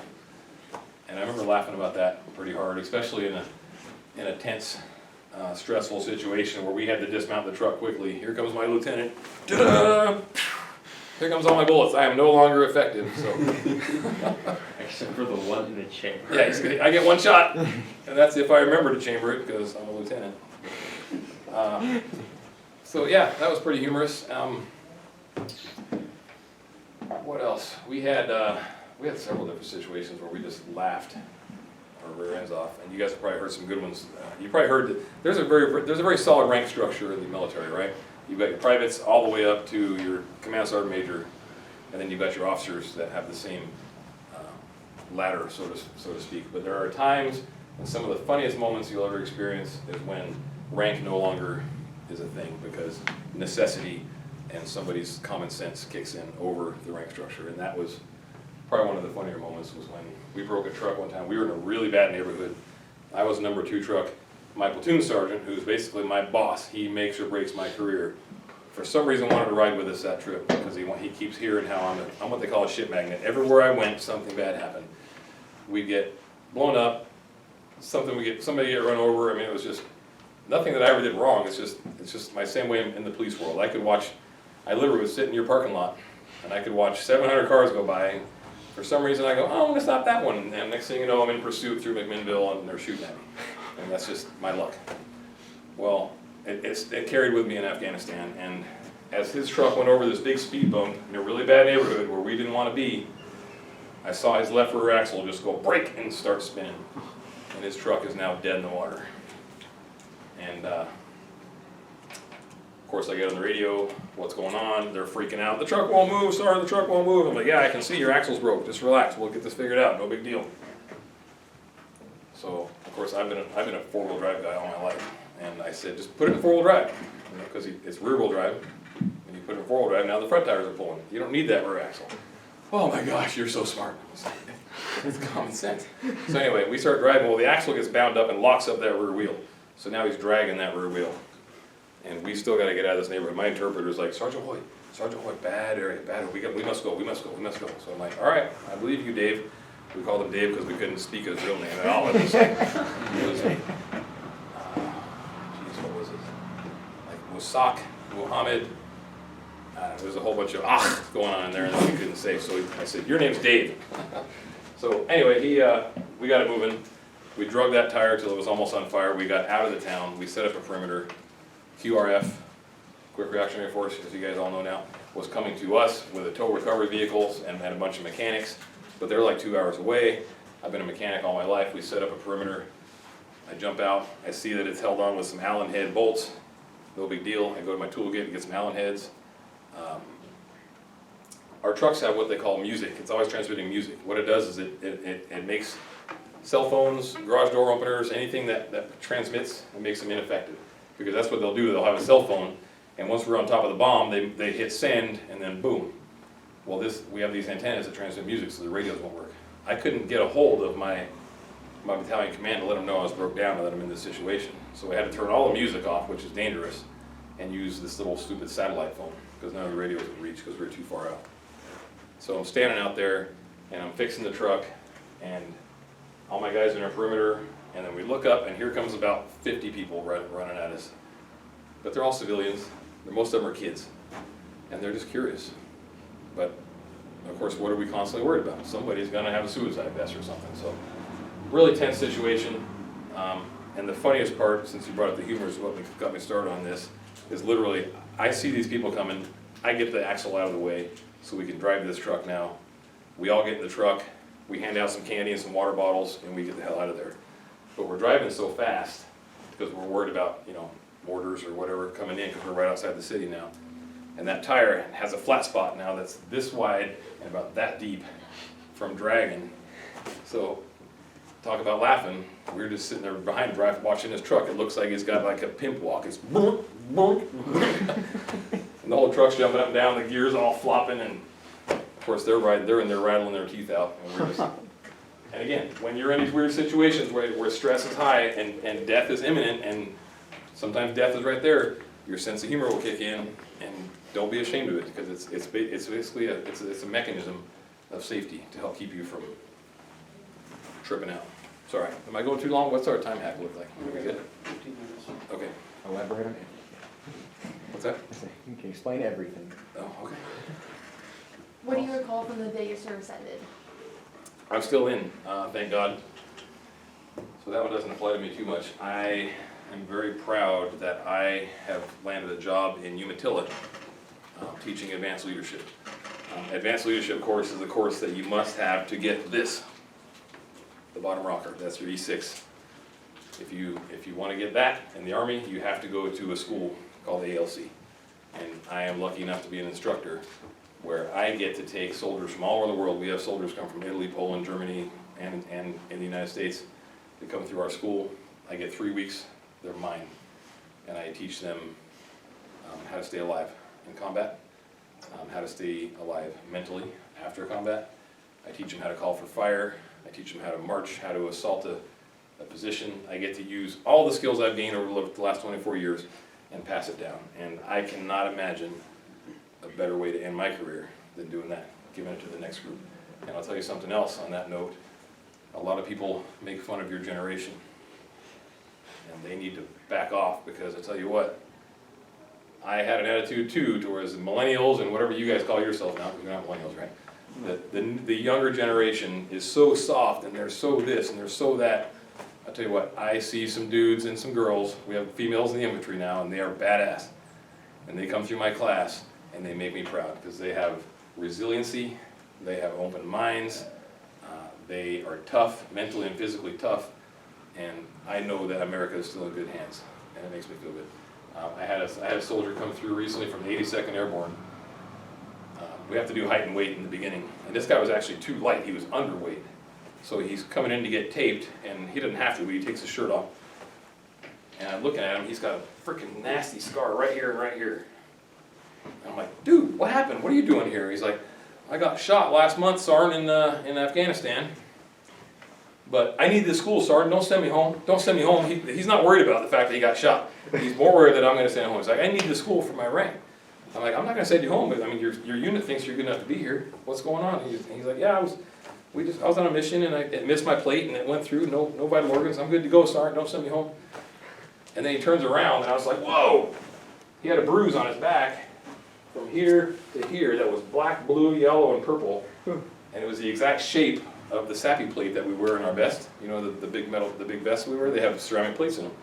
And I remember laughing about that pretty hard, especially in a tense, stressful situation where we had to dismount the truck quickly. Here comes my lieutenant. Ta-da! Here comes all my bullets. I am no longer effective, so. Except for the one in the chamber. Yeah, I get one shot, and that's if I remember to chamber it, because I'm a lieutenant. So yeah, that was pretty humorous. What else? We had several different situations where we just laughed our rear ends off, and you guys have probably heard some good ones. You probably heard that there's a very solid rank structure in the military, right? You've got your privates all the way up to your command sergeant major, and then you've got your officers that have the same ladder, so to speak. But there are times, and some of the funniest moments you'll ever experience is when rank no longer is a thing, because necessity and somebody's common sense kicks in over the rank structure. And that was probably one of the funnier moments, was when we broke a truck one time. We were in a really bad neighborhood. I was number 2 truck. My platoon sergeant, who's basically my boss, he makes or breaks my career, for some reason wanted to ride with us that trip, because he keeps hearing how I'm what they call a shit magnet. Everywhere I went, something bad happened. We'd get blown up, somebody get run over. I mean, it was just nothing that I ever did wrong. It's just my same way in the police world. I literally would sit in your parking lot, and I could watch 700 cars go by. For some reason, I go, oh, I'm gonna stop that one, and next thing you know, I'm in pursuit through McMinnville, and they're shooting at me. And that's just my luck. Well, it carried with me in Afghanistan, and as his truck went over this big speed bump in a really bad neighborhood where we didn't want to be, I saw his left rear axle just go break and start spinning, and his truck is now dead in the water. And of course I get on the radio, what's going on? They're freaking out. The truck won't move, sorry, the truck won't move. I'm like, yeah, I can see your axle's broke. Just relax, we'll get this figured out, no big deal. So, of course, I've been a 4-wheel drive guy all my life, and I said, just put it in 4-wheel drive, because it's rear-wheel drive. When you put it in 4-wheel drive, now the front tires are pulling. You don't need that rear axle. Oh my gosh, you're so smart. It's common sense. So anyway, we start driving. Well, the axle gets bound up and locks up that rear wheel. So now he's dragging that rear wheel, and we still got to get out of this neighborhood. My interpreter's like, Sergeant Hoyt, bad area, bad. We must go. So I'm like, all right, I believe you, Dave. We called him Dave because we couldn't speak his real name at all. It was what was it? Like Musak, Muhammad. There's a whole bunch of going on in there that we couldn't say. So I said, your name's Dave. So anyway, we got it moving. We drug that tire till it was almost on fire. We got out of the town. We set up a perimeter, QRF, Quick Reactionary Force, as you guys all know now. was coming to us with a tow recovery vehicles and had a bunch of mechanics, but they're like 2 hours away. I've been a mechanic all my life. We set up a perimeter. I jump out, I see that it's held on with some Allen head bolts. No big deal. I go to my tool kit and get some Allen heads. Our trucks have what they call music. It's always transmitting music. What it does is it makes cell phones, garage door openers, anything that transmits, it makes them ineffective. Because that's what they'll do. They'll have a cell phone, and once we're on top of the bomb, they hit send, and then boom. Well, we have these antennas that transmit music, so the radios won't work. I couldn't get a hold of my battalion command to let them know I was broke down and that I'm in this situation. So I had to turn all the music off, which is dangerous, and use this little stupid satellite phone, because none of the radios would reach because we were too far out. So I'm standing out there, and I'm fixing the truck, and all my guys are in our perimeter, and then we look up, and here comes about 50 people running at us. But they're all civilians. Most of them are kids, and they're just curious. But of course, what are we constantly worried about? Somebody's gonna have a suicide vest or something. So really tense situation. And the funniest part, since you brought up the humor, is what got me started on this, is literally, I see these people coming, I get the axle out of the way so we can drive this truck now. We all get in the truck, we hand out some candy and some water bottles, and we get the hell out of there. But we're driving so fast because we're worried about, you know, mortars or whatever coming in, because we're right outside the city now. And that tire has a flat spot now that's this wide and about that deep from dragging. So talk about laughing. We're just sitting there behind drive watching this truck. It looks like it's got like a pimp walk. It's boom, boom, and the whole truck's jumping up and down, the gears all flopping, and of course they're in there rattling their teeth out. And we're just, and again, when you're in these weird situations where stress is high and death is imminent, and sometimes death is right there, your sense of humor will kick in, and don't be ashamed of it, because it's basically a mechanism of safety to help keep you from tripping out. Sorry, am I going too long? What's our time hack look like? Are we good? 15 minutes. Okay. Elaborate on it. What's that? You can explain everything. Oh, okay. What do you recall from the day your service ended? I'm still in, thank God. So that one doesn't apply to me too much. I am very proud that I have landed a job in Umatilla, teaching advanced leadership. Advanced leadership course is a course that you must have to get this, the bottom rocker. That's your E6. If you want to get that in the Army, you have to go to a school called the ALC. And I am lucky enough to be an instructor where I get to take soldiers from all over the world. We have soldiers come from Italy, Poland, Germany, and in the United States. They come through our school. I get 3 weeks, they're mine. And I teach them how to stay alive in combat, how to stay alive mentally after combat. I teach them how to call for fire. I teach them how to march, how to assault a position. I get to use all the skills I've gained over the last 24 years and pass it down. And I cannot imagine a better way to end my career than doing that, giving it to the next group. And I'll tell you something else on that note. A lot of people make fun of your generation, and they need to back off, because I tell you what, I had an attitude too towards the millennials and whatever you guys call yourself now, because you're not millennials, right? The younger generation is so soft, and they're so this and they're so that. I'll tell you what, I see some dudes and some girls, we have females in the infantry now, and they are badass. And they come through my class, and they make me proud, because they have resiliency, they have open minds, they are tough, mentally and physically tough, and I know that America is still in good hands, and it makes me feel good. I had a soldier come through recently from the 82nd Airborne. We have to do height and weight in the beginning, and this guy was actually too light, he was underweight. So he's coming in to get taped, and he doesn't have to, but he takes his shirt off. And I'm looking at him, he's got a freaking nasty scar right here and right here. And I'm like, dude, what happened? What are you doing here? He's like, I got shot last month, Sergeant, in Afghanistan. But I need this school, Sergeant, don't send me home. Don't send me home. He's not worried about the fact that he got shot. He's more worried that I'm going to send him home. He's like, I need the school for my rank. I'm like, I'm not going to send you home, but I mean, your unit thinks you're good enough to be here. What's going on? He's like, yeah, I was on a mission, and I missed my plate, and it went through. No vital organs. I'm good to go, Sergeant. Don't send me home. And then he turns around, and I was like, whoa! He had a bruise on his back from here to here that was black, blue, yellow, and purple, and it was the exact shape of the SAPI plate that we wear in our vest. You know, the big metal, the big vests we wear. They have ceramic plates in them.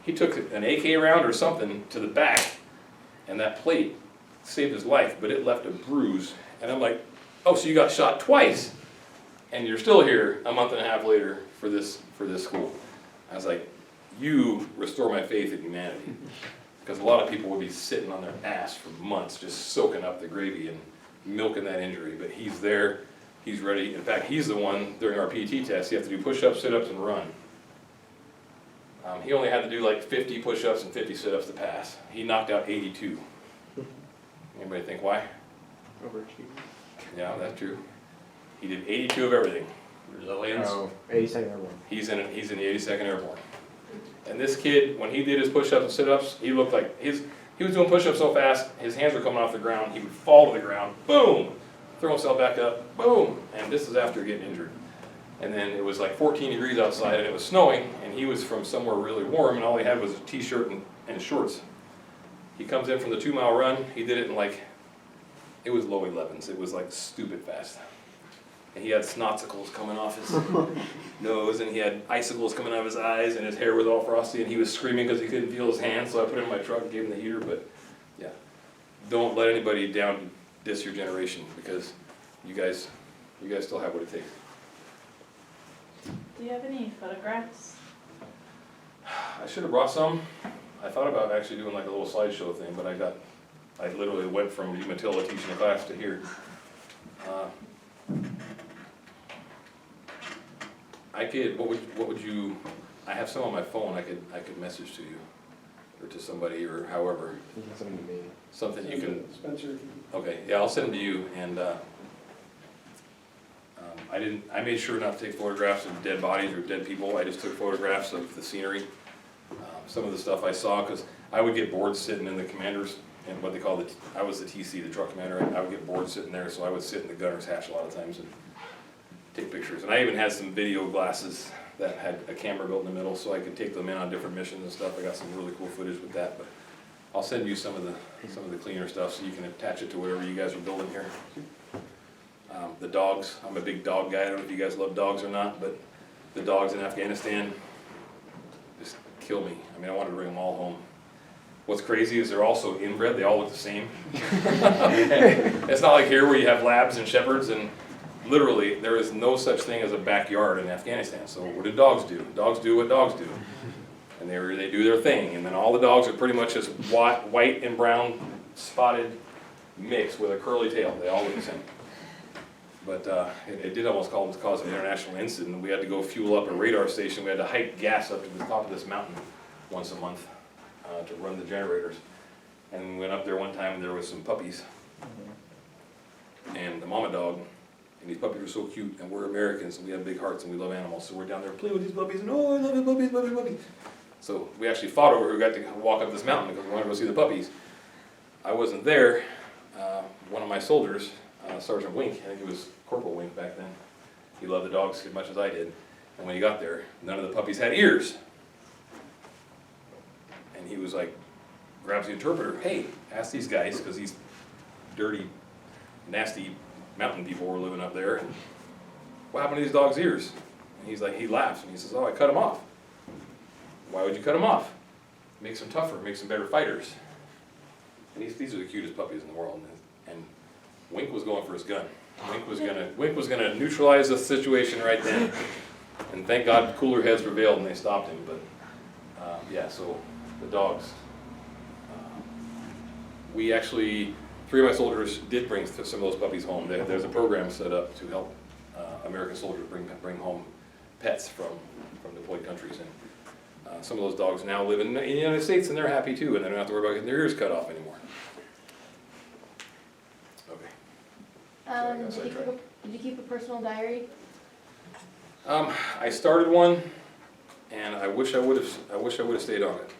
He took an AK round or something to the back, and that plate saved his life, but it left a bruise. And I'm like, oh, so you got shot twice, and you're still here a month and a half later for this school. I was like, you restore my faith in humanity. Because a lot of people would be sitting on their ass for months, just soaking up the gravy and milking that injury. But he's there, he's ready. In fact, he's the one, during our PT test, you have to do push-ups, sit-ups, and run. He only had to do like 50 push-ups and 50 sit-ups to pass. He knocked out 82. Anybody think why? Overachieving. Yeah, that's true. He did 82 of everything. Resilience. Oh, 82nd Airborne. He's in the 82nd Airborne. And this kid, when he did his push-ups and sit-ups, he looked like he was doing push-ups so fast, his hands were coming off the ground, he would fall to the ground, boom, throw himself back up, boom, and this is after getting injured. And then it was like 14 degrees outside and it was snowing, and he was from somewhere really warm, and all he had was a t-shirt and shorts. He comes in from the 2-mile run, he did it in like, it was low 11s, it was like stupid fast. And he had snotsicles coming off his nose, and he had icicles coming out of his eyes, and his hair was all frosty, and he was screaming because he couldn't feel his hands, so I put him in my truck and gave him the heater. But yeah, don't let anybody down diss your generation, because you guys still have what it takes. Do you have any photographs? I should have brought some. I thought about actually doing like a little slideshow thing, but I literally went from Umatilla teaching a class to here. What would you, I have some on my phone I could message to you, or to somebody, or however. You can send them to me. Something you can, Spencer, okay, yeah, I'll send them to you, and, I made sure not to take photographs of dead bodies or dead people, I just took photographs of the scenery. Some of the stuff I saw, because I would get bored sitting in the commanders, and what they call I was the TC, the truck commander, and I would get bored sitting there, so I would sit in the gunner's hatch a lot of times and take pictures. And I even had some video glasses that had a camera built in the middle, so I could take them in on different missions and stuff. I got some really cool footage with that, but I'll send you some of the cleaner stuff so you can attach it to whatever you guys are building here. The dogs, I'm a big dog guy. I don't know if you guys love dogs or not, but the dogs in Afghanistan just kill me. I mean, I wanted to bring them all home. What's crazy is they're also inbred, they all look the same. It's not like here where you have labs and shepherds, and literally there is no such thing as a backyard in Afghanistan. So what do? Dogs do what dogs do. And they do their thing, and then all the dogs are pretty much just white and brown spotted mix with a curly tail. They all look the same. But it did almost cause an international incident. We had to go fuel up a radar station. We had to hike gas up to the top of this mountain once a month to run the generators. And we went up there one time and there was some puppies. And the mama dog, and these puppies were so cute, and we're Americans and we have big hearts and we love animals. So we're down there playing with these puppies, and oh, I love the puppies, puppies, puppies. So we actually fought over who got to walk up this mountain because we wanted to go see the puppies. I wasn't there. One of my soldiers, Sergeant Wink, I think it was Corporal Wink back then, he loved the dogs as much as I did. And when he got there, none of the puppies had ears. And he was like, grabs the interpreter, hey, ask these guys, because these dirty, nasty mountain people were living up there. And what happened to these dogs' ears? And he's like, he laughs and he says, oh, I cut them off. Why would you cut them off? Makes them tougher, makes them better fighters. And these are the cutest puppies in the world. And Wink was going for his gun. Wink was gonna neutralize the situation right then. And thank God cooler heads prevailed and they stopped him. But yeah, so the dogs. We actually, 3 of my soldiers did bring some of those puppies home. There's a program set up to help American soldiers bring home pets from deployed countries. And some of those dogs now live in the United States and they're happy too, and they don't have to worry about getting their ears cut off anymore. Okay. Did you keep a personal diary? I started one, and I wish I would have stayed on it,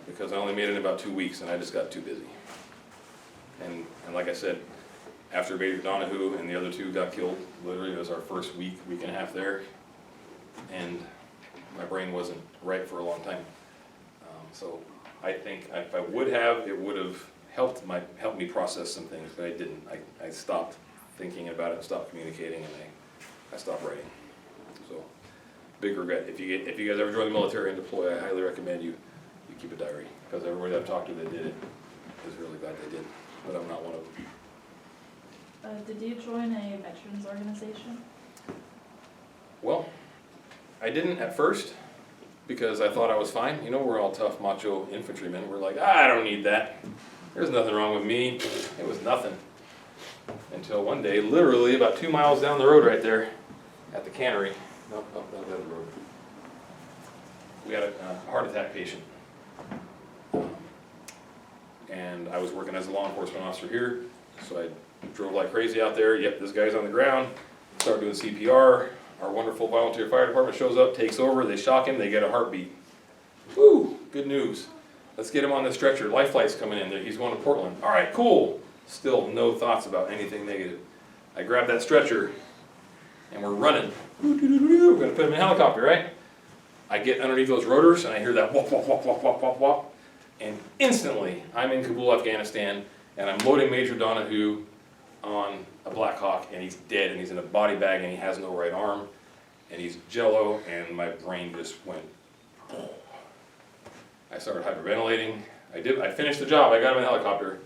because I only made it in about 2 weeks, and I just got too busy. And like I said, after Major Donahue and the other 2 got killed, literally it was our first week and a half there, and my brain wasn't right for a long time. So I think if I would have, it would have helped me process some things, but I didn't. I stopped thinking about it, stopped communicating, and I stopped writing. So, big regret. If you guys ever join the military and deploy, I highly recommend you keep a diary, because everybody I've talked to that did it is really glad they did. but I'm not one of them. Did you join a veterans organization? Well, I didn't at first, because I thought I was fine. You know, we're all tough, macho infantrymen. We're like, I don't need that. There's nothing wrong with me. It was nothing. Until one day, literally about 2 miles down the road right there, at the cannery, no, not the road, we had a heart attack patient. And I was working as a law enforcement officer here, so I drove like crazy out there. Yep, this guy's on the ground. Start doing CPR. Our wonderful volunteer fire department shows up, takes over, they shock him, they get a heartbeat. Woo, good news. Let's get him on the stretcher. Life flight's coming in there. He's going to Portland. All right, cool. Still no thoughts about anything negative. I grab that stretcher and we're running. We're gonna put him in a helicopter, right? I get underneath those rotors and I hear that whop, whop, whop, whop, whop, whop, whop. And instantly, I'm in Kabul, Afghanistan, and I'm loading Major Donahue on a Black Hawk, and he's dead, and he's in a body bag, and he has no right arm, and he's jello, and my brain just went. I started hyperventilating. I finished the job. I got him in the helicopter,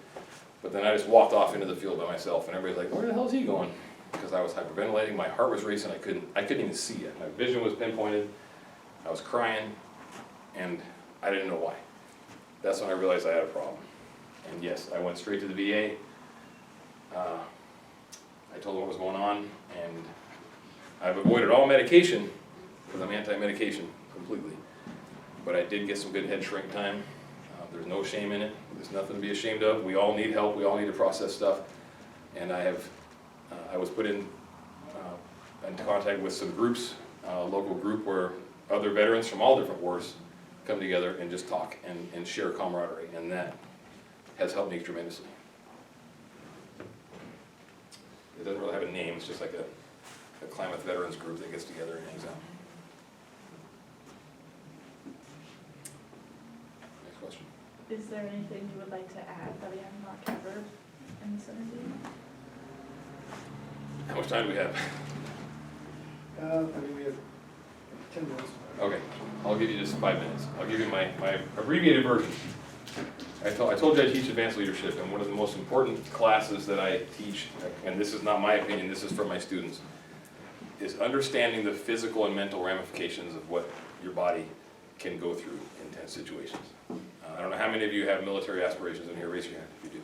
but then I just walked off into the field by myself, and everybody's like, "Where the hell is he going?" Because I was hyperventilating. My heart was racing. I couldn't even see it. My vision was pinpointed. I was crying, and I didn't know why. That's when I realized I had a problem. And yes, I went straight to the VA. I told them what was going on, and I've avoided all medication because I'm anti-medication completely. But I did get some good head shrink time. There's no shame in it. There's nothing to be ashamed of. We all need help. We all need to process stuff. And I was put in contact with some groups, a local group where other veterans from all different wars come together and just talk and share camaraderie, and that has helped me tremendously. It doesn't really have a name, it's just like a Klamath veterans group that gets together and hangs out. Next question. Is there anything you would like to add that we have not covered in this interview? How much time do we have? We have 10 minutes. Okay, I'll give you just 5 minutes. I'll give you my abbreviated version. I told you I teach advanced leadership, and one of the most important classes that I teach, and this is not my opinion, this is from my students, is understanding the physical and mental ramifications of what your body can go through in tense situations. I don't know how many of you have military aspirations in here. Raise your hand if you do,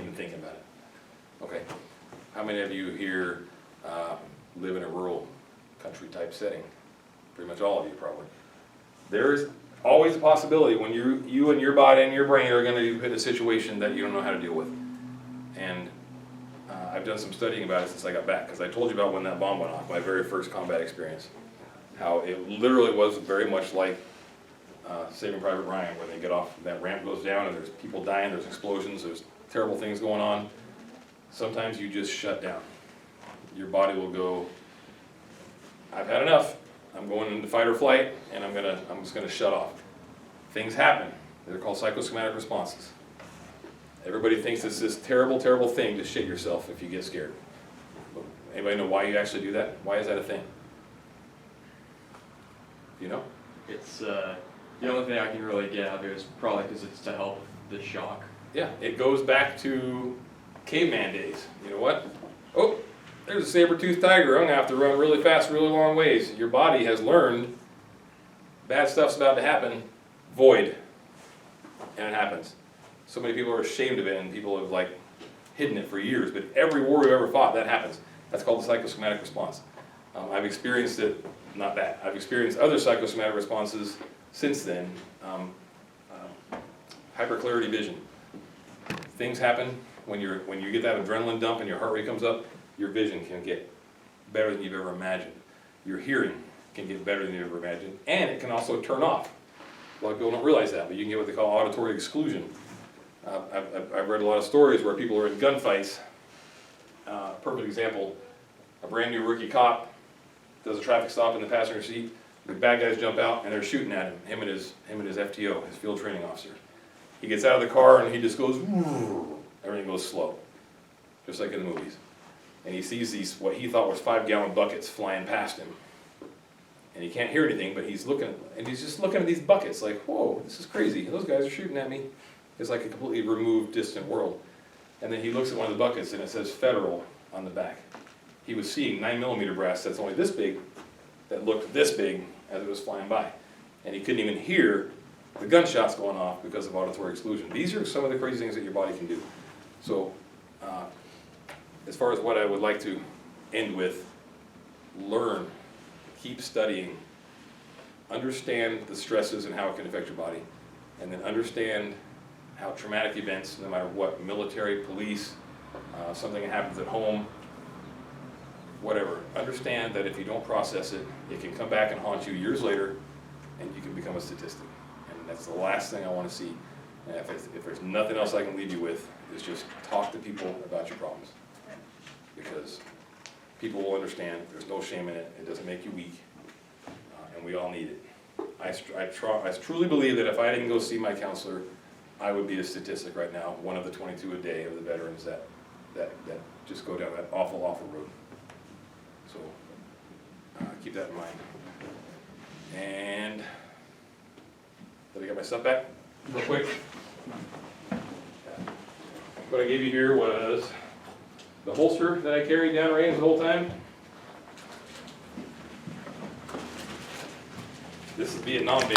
even thinking about it. Okay. How many of you here live in a rural country type setting? Pretty much all of you probably. There's always a possibility when you and your body and your brain are going to be put in a situation that you don't know how to deal with. And I've done some studying about it since I got back, because I told you about when that bomb went off, my very first combat experience. How it literally was very much like Saving Private Ryan, where they get off, that ramp goes down and there's people dying, there's explosions, there's terrible things going on. Sometimes you just shut down. Your body will go, I've had enough. I'm going into fight or flight, and I'm just gonna shut off. Things happen. They're called psychosomatic responses. Everybody thinks it's this terrible, terrible thing to shit yourself if you get scared. Anybody know why you actually do that? Why is that a thing? You know? It's the only thing I can really get out of it is probably because it's to help the shock. Yeah, it goes back to caveman days. You know what? Oh, there's a saber-toothed tiger. I'm gonna have to run really fast, really long ways. Your body has learned bad stuff's about to happen. Void. And it happens. So many people are ashamed of it, and people have like hidden it for years. But every war we've ever fought, that happens. That's called the psychosomatic response. I've experienced it, not that. I've experienced other psychosomatic responses since then. Hyperclarity vision. Things happen when you get that adrenaline dump and your heart rate comes up. Your vision can get better than you've ever imagined. Your hearing can get better than you've ever imagined, and it can also turn off. A lot of people don't realize that, but you can get what they call auditory exclusion. I've read a lot of stories where people are in gunfights. Perfect example, a brand new rookie cop does a traffic stop in the passenger seat. The bad guys jump out and they're shooting at him and his FTO, his field training officer. He gets out of the car and he just goes, whoo, everything goes slow, just like in the movies. And he sees these, what he thought was 5-gallon buckets flying past him. And he can't hear anything, but he's looking, and he's just looking at these buckets like, whoa, this is crazy. Those guys are shooting at me. It's like a completely removed, distant world. And then he looks at one of the buckets and it says federal on the back. He was seeing 9mm brass that's only this big, that looked this big as it was flying by. And he couldn't even hear the gunshots going off because of auditory exclusion. These are some of the crazy things that your body can do. So, as far as what I would like to end with, learn, keep studying, understand the stresses and how it can affect your body, and then understand how traumatic events, no matter what, military, police, something that happens at home, whatever, understand that if you don't process it, it can come back and haunt you years later, and you can become a statistic. And that's the last thing I want to see. And if there's nothing else I can leave you with, is just talk to people about your problems. Because people will understand, there's no shame in it, it doesn't make you weak, and we all need it. I truly believe that if I didn't go see my counselor, I would be a statistic right now, one of the 22 a day of the veterans that just go down that awful, awful road. So, keep that in mind. And, did I get my stuff back? Real quick. What I gave you here was the holster that I carried down range the whole time. This is Vietnam.